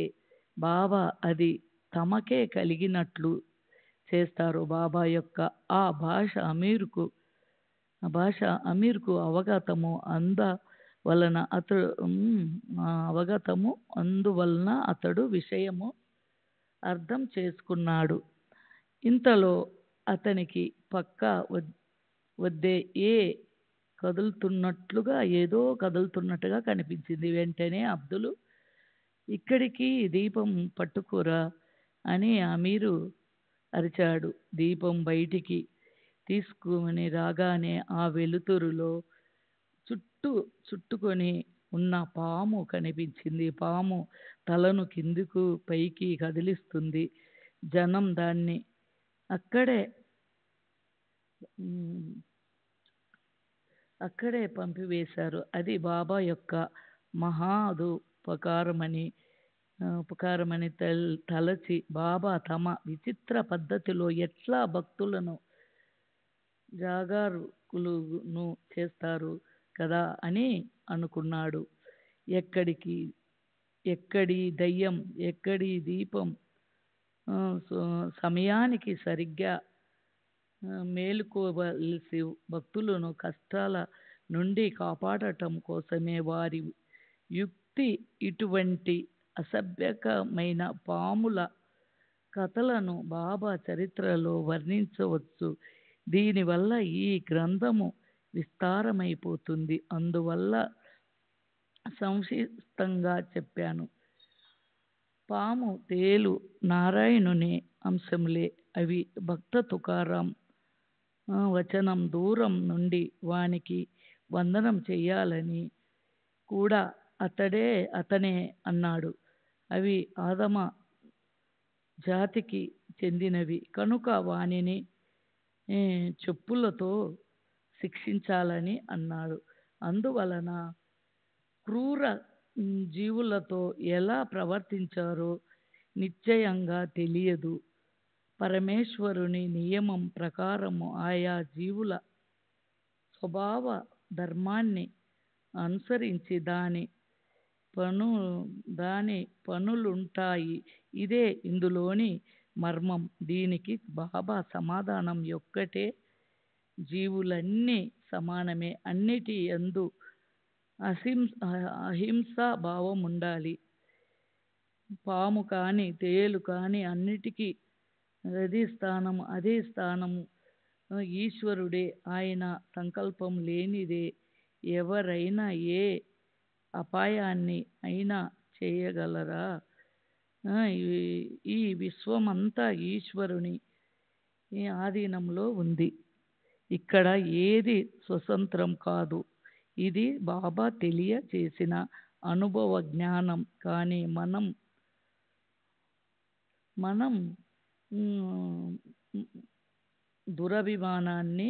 బాబా అది తమకే కలిగినట్లు చేస్తారు. బాబా యొక్క ఆ భాష అమీర్కు అవగతము అందువలన అతడు విషయము అర్థం చేసుకున్నాడు. ఇంతలో అతనికి పక్క వద్దే ఏదో కదులుతున్నట్టుగా కనిపించింది. వెంటనే అబ్దుల్, ఇక్కడికి దీపం పట్టుకురా అని అమీరు అరిచాడు. దీపం బయటికి తీసుకుని రాగానే ఆ వెలుతురులో చుట్టుకొని ఉన్న పాము కనిపించింది. పాము తలను కిందకు పైకి కదిలిస్తుంది. జనం దాన్ని అక్కడే పంపివేశారు. అది బాబా యొక్క ఉపకారమని తలచి బాబా తమ విచిత్ర పద్ధతిలో ఎట్లా భక్తులను జాగరూకులను చేస్తారు కదా అని అనుకున్నాడు. ఎక్కడి దయ్యం, ఎక్కడి దీపం సమయానికి సరిగ్గా మేలుకోవలసి భక్తులను కష్టాల నుండి కాపాడటం కోసమే వారి యుక్తి. ఇటువంటి అసభ్యకమైన పాముల కథలను బాబా చరిత్రలో వర్ణించవచ్చు. దీనివల్ల ఈ గ్రంథము విస్తారమైపోతుంది. అందువల్ల సంక్షిప్తంగా చెప్పాను. పాము, తేలు నారాయణుని అంశములే. అవి భక్త తుకారాం వచనం దూరం నుండి వానికి వందనం చెయ్యాలని కూడా అతనే అన్నాడు. అవి ఆదమ జాతికి చెందినవి కనుక వానిని చెప్పులతో శిక్షించాలని అన్నాడు. అందువలన క్రూర జీవులతో ఎలా ప్రవర్తించారో నిశ్చయంగా తెలియదు. పరమేశ్వరుని నియమం ప్రకారము ఆయా జీవుల స్వభావ ధర్మాన్ని అనుసరించి దాని పనులుంటాయి. ఇదే ఇందులోని మర్మం. దీనికి బాబా సమాధానం ఒక్కటే. జీవులన్నీ సమానమే. అన్నిటి యందు అహింసా భావం ఉండాలి. పాము కాని తేలు కాని అన్నిటికీ అదే స్థానము ఈశ్వరుడే. ఆయన సంకల్పం లేనిదే ఎవరైనా ఏ అపాయాన్ని అయినా చేయగలరా? ఈ విశ్వమంతా ఈశ్వరుని ఆధీనంలో ఉంది. ఇక్కడ ఏది స్వతంత్రం కాదు. ఇది బాబా తెలియచేసిన అనుభవ జ్ఞానం. కానీ మనం దురభిమానాన్ని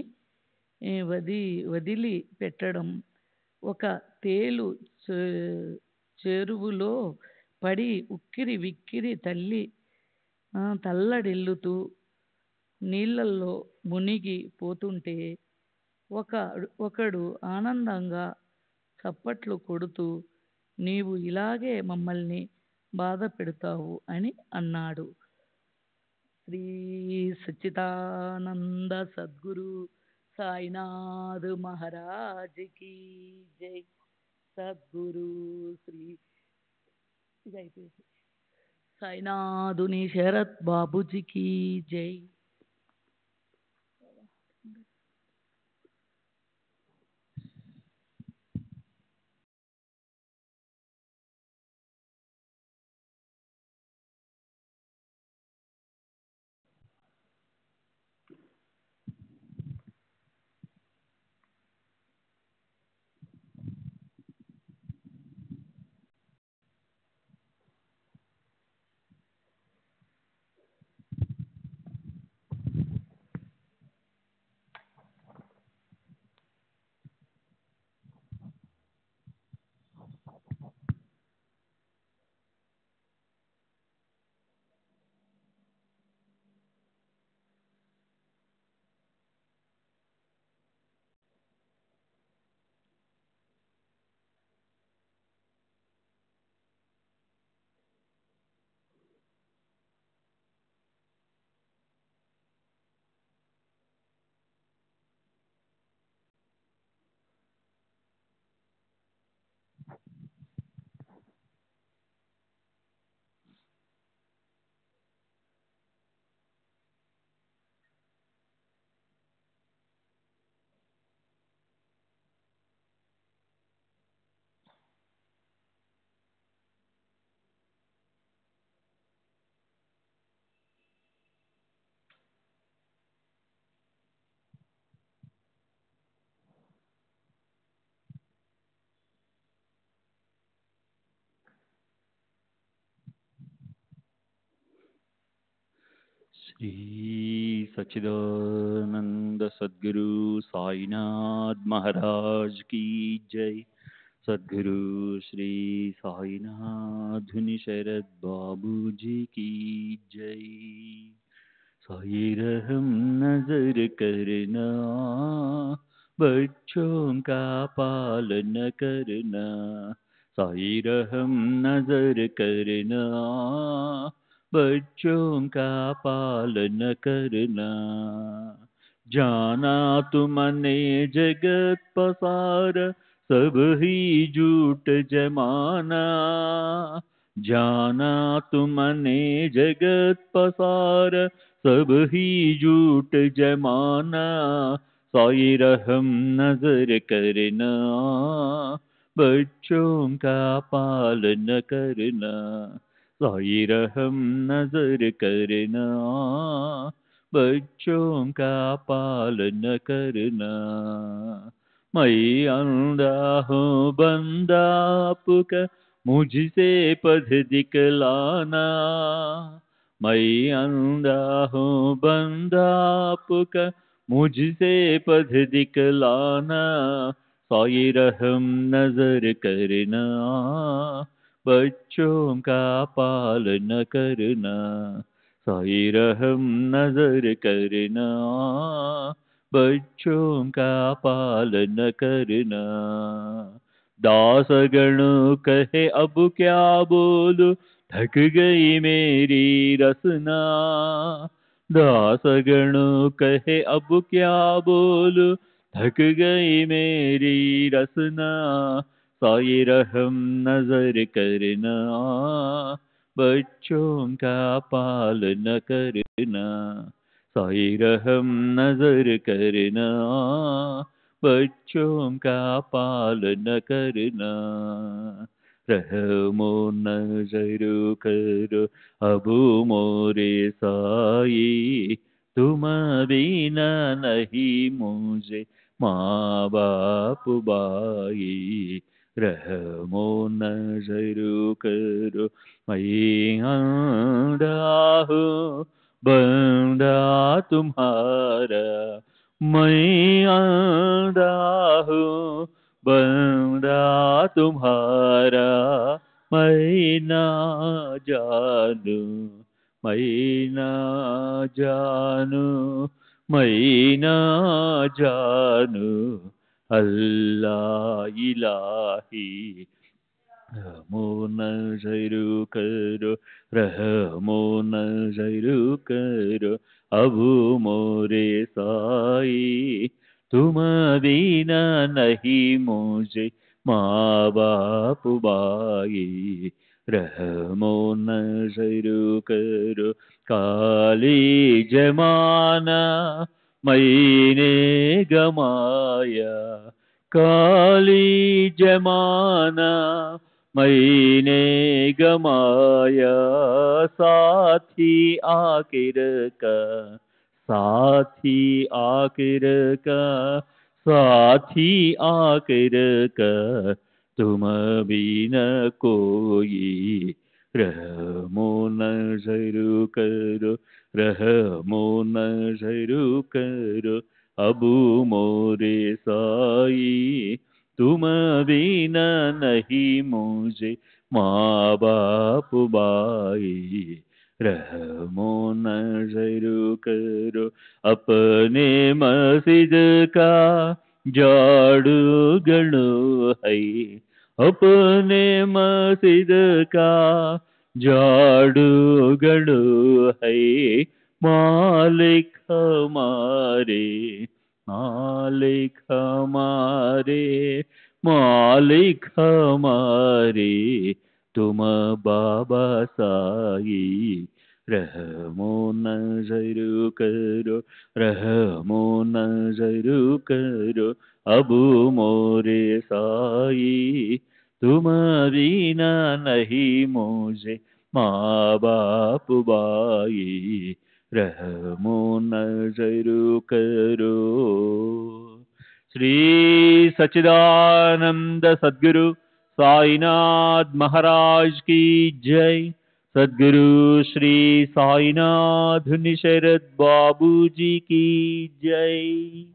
వదిలి పెట్టడం. ఒక తేలు చెరువులో పడి ఉక్కిరి విక్కిరి తల్లడిల్లుతూ నీళ్ళల్లో మునిగి పోతుంటే ఒకడు ఆనందంగా చప్పట్లు కొడుతూ, నీవు ఇలాగే మమ్మల్ని బాధ పెడతావు అని అన్నాడు. శ్రీ సచ్చిదానంద సద్గురు సాయినాథ్ మహారాజ్ కి జై. సద్గురు శ్రీ జై సాయినాథుని శరత్ బాబుజీకి జై. श्री सच्चिदानंद सद्गुरु साईनाथ महाराज की जय. सद्गुरु श्री साईनाथ शरद बाबू जी की जय. साई रहम नजर करना, बच्चों का पालन करना. साई रहम नजर करना, बच्चों का पालन करना. जाना तुमने जगत पसार, सब ही झूठ जमाना. जाना तुमने जगत पसार, सब ही झूठ जमाना. साई रहम नजर करना, बच्चों का पालन करना. साई रहम नजर करना, बच्चों का पालन करना. मैं अंधा हूँ बंदा आपका, मुझसे पथ दिखलाना. मैं अंधा हूँ बंदा आपका, मुझसे पथ दिखलाना. साई रहम नजर करना, बच्चों का पालन करना. साई रहम नजर करना, बच्चों का पालन करना. दासगण कहे अब क्या बोलूं, थक गई मेरी रसना. दासगण कहे अब क्या बोलूं, थक गई मेरी रसना. साई रहम नजर करना, बच्चों का पालन करना. साई रहम नजर करना, बच्चों का पालन करना. रहमो नजर करो अब मोरे साई, तुम बिना नहीं मुझे माँ बाप भाई. रहमो नजर करो, मैं अंधा हूँ बंदा तुम्हारा. मैं अंधा हूँ बंदा तुम्हारा. मैं ना जानू, मैं ना जानू, मैं ना जानू. अल्लाह इलाही रहमो नजरू करो, रहमो नजरू करो, अबू मोरे साई, तुम बिना नहीं मुझे माँ बाप बाई। रहमो नजरू करो, काली जमाना मैंने गमाया, काली जमाना मैंने गमाया, साथी आखिर का, साथी आखिर का, साथी आखिर का, तुम बिना कोई। रहमो नजरू करो, रहमो नजरू करो, अबू मोरे साई, तुम बिना नहीं मुझे माँ बाप बाई। रहमो नजरू करो, अपने मस्जिद का झाड़ू गणो है, अपने मस्जिद का झाड़ू गणो है, मालिक हमारे, मालिक हमारे, मालिक हमारे, तुम बाबा साई। रहमो नजरू करो, रहमो नजरू करो, अबू मोरे साई, तुम बिना नहीं मुझे माँ बाप बाई। रहमो नजरू करो। श्री सच्चिदानंद सद्गुरु साईनाथ महाराज की जय। सद्गुरु श्री साईनाथ निशरद बाबू जी की जय।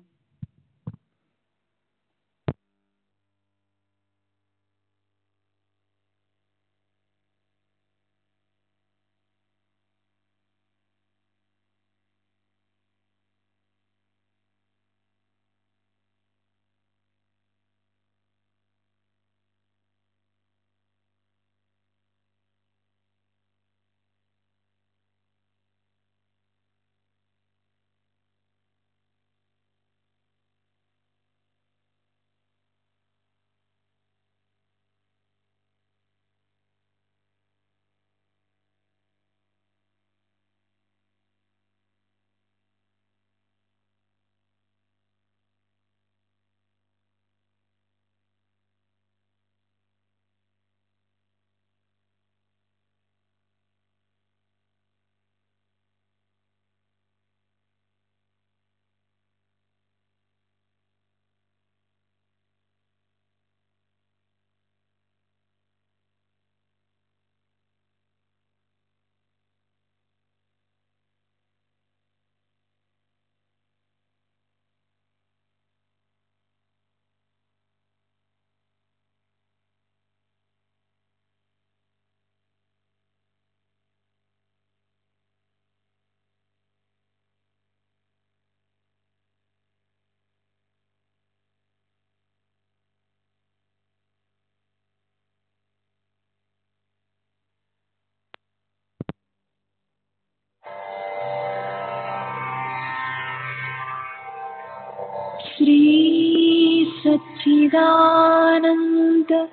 श्री सच्चिदानंद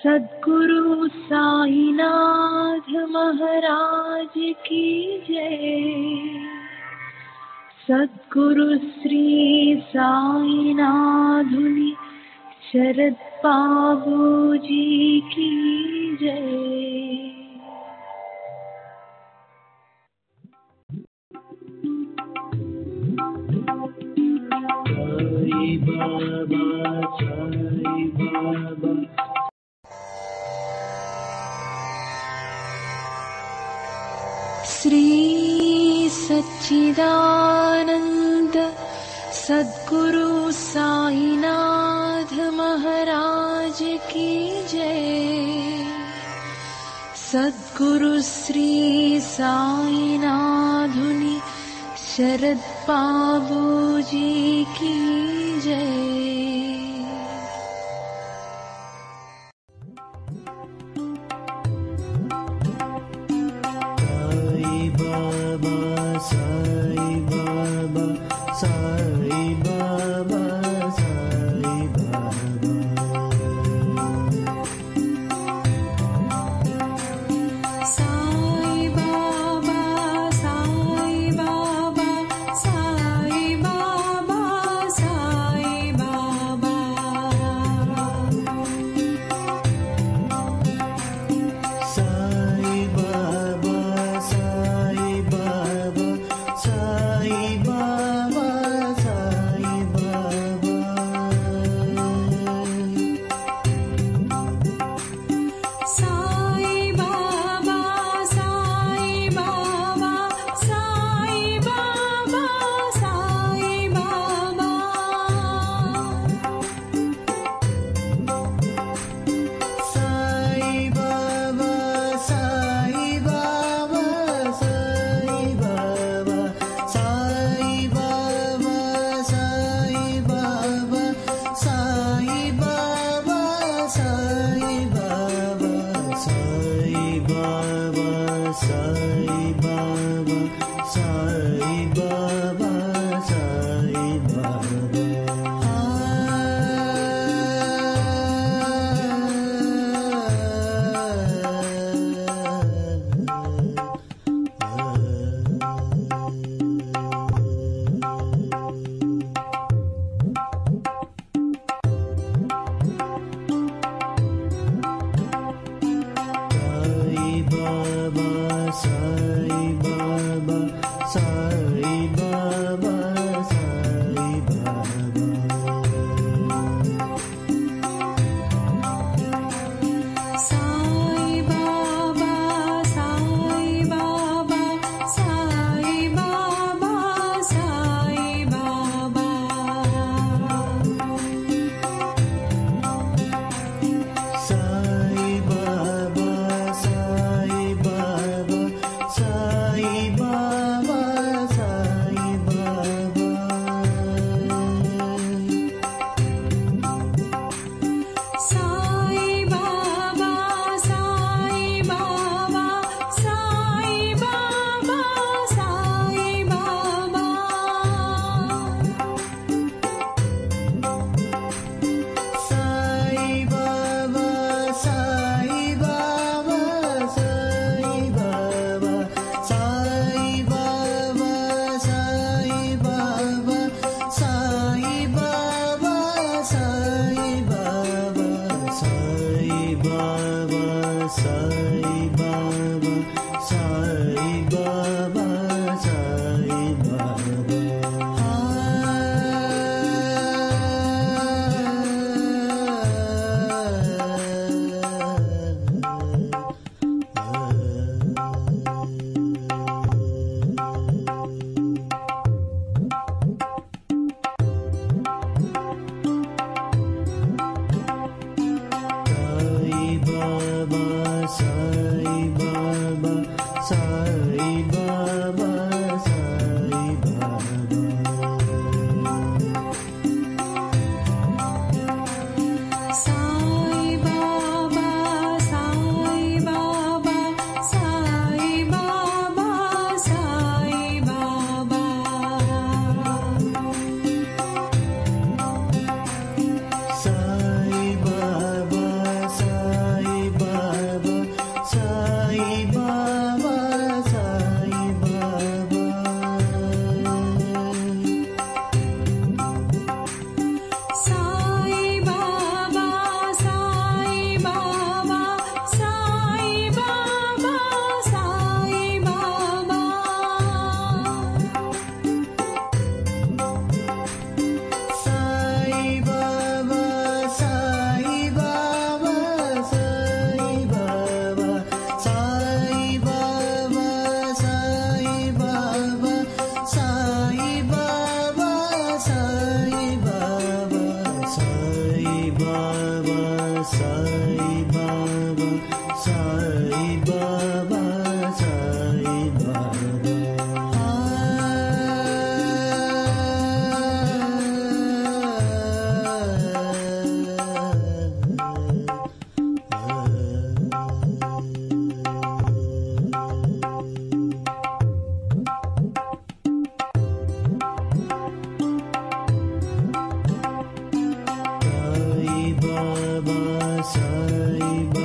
सद्गुरु साईनाथ महाराज की जय। सद्गुरु श्री साईनाथुनि शरद बाबू जी की जय। साई बाबा, साई बाबा। श्री सच्चिदानंद सद्गुरु साईनाथ महाराज की जय। सद्गुरु श्री साईनाथुनि शरद बाबू जी की जय। Baba, Sai Baba, Sai Baba, Sai Baba. Sai Baba, Sai Baba.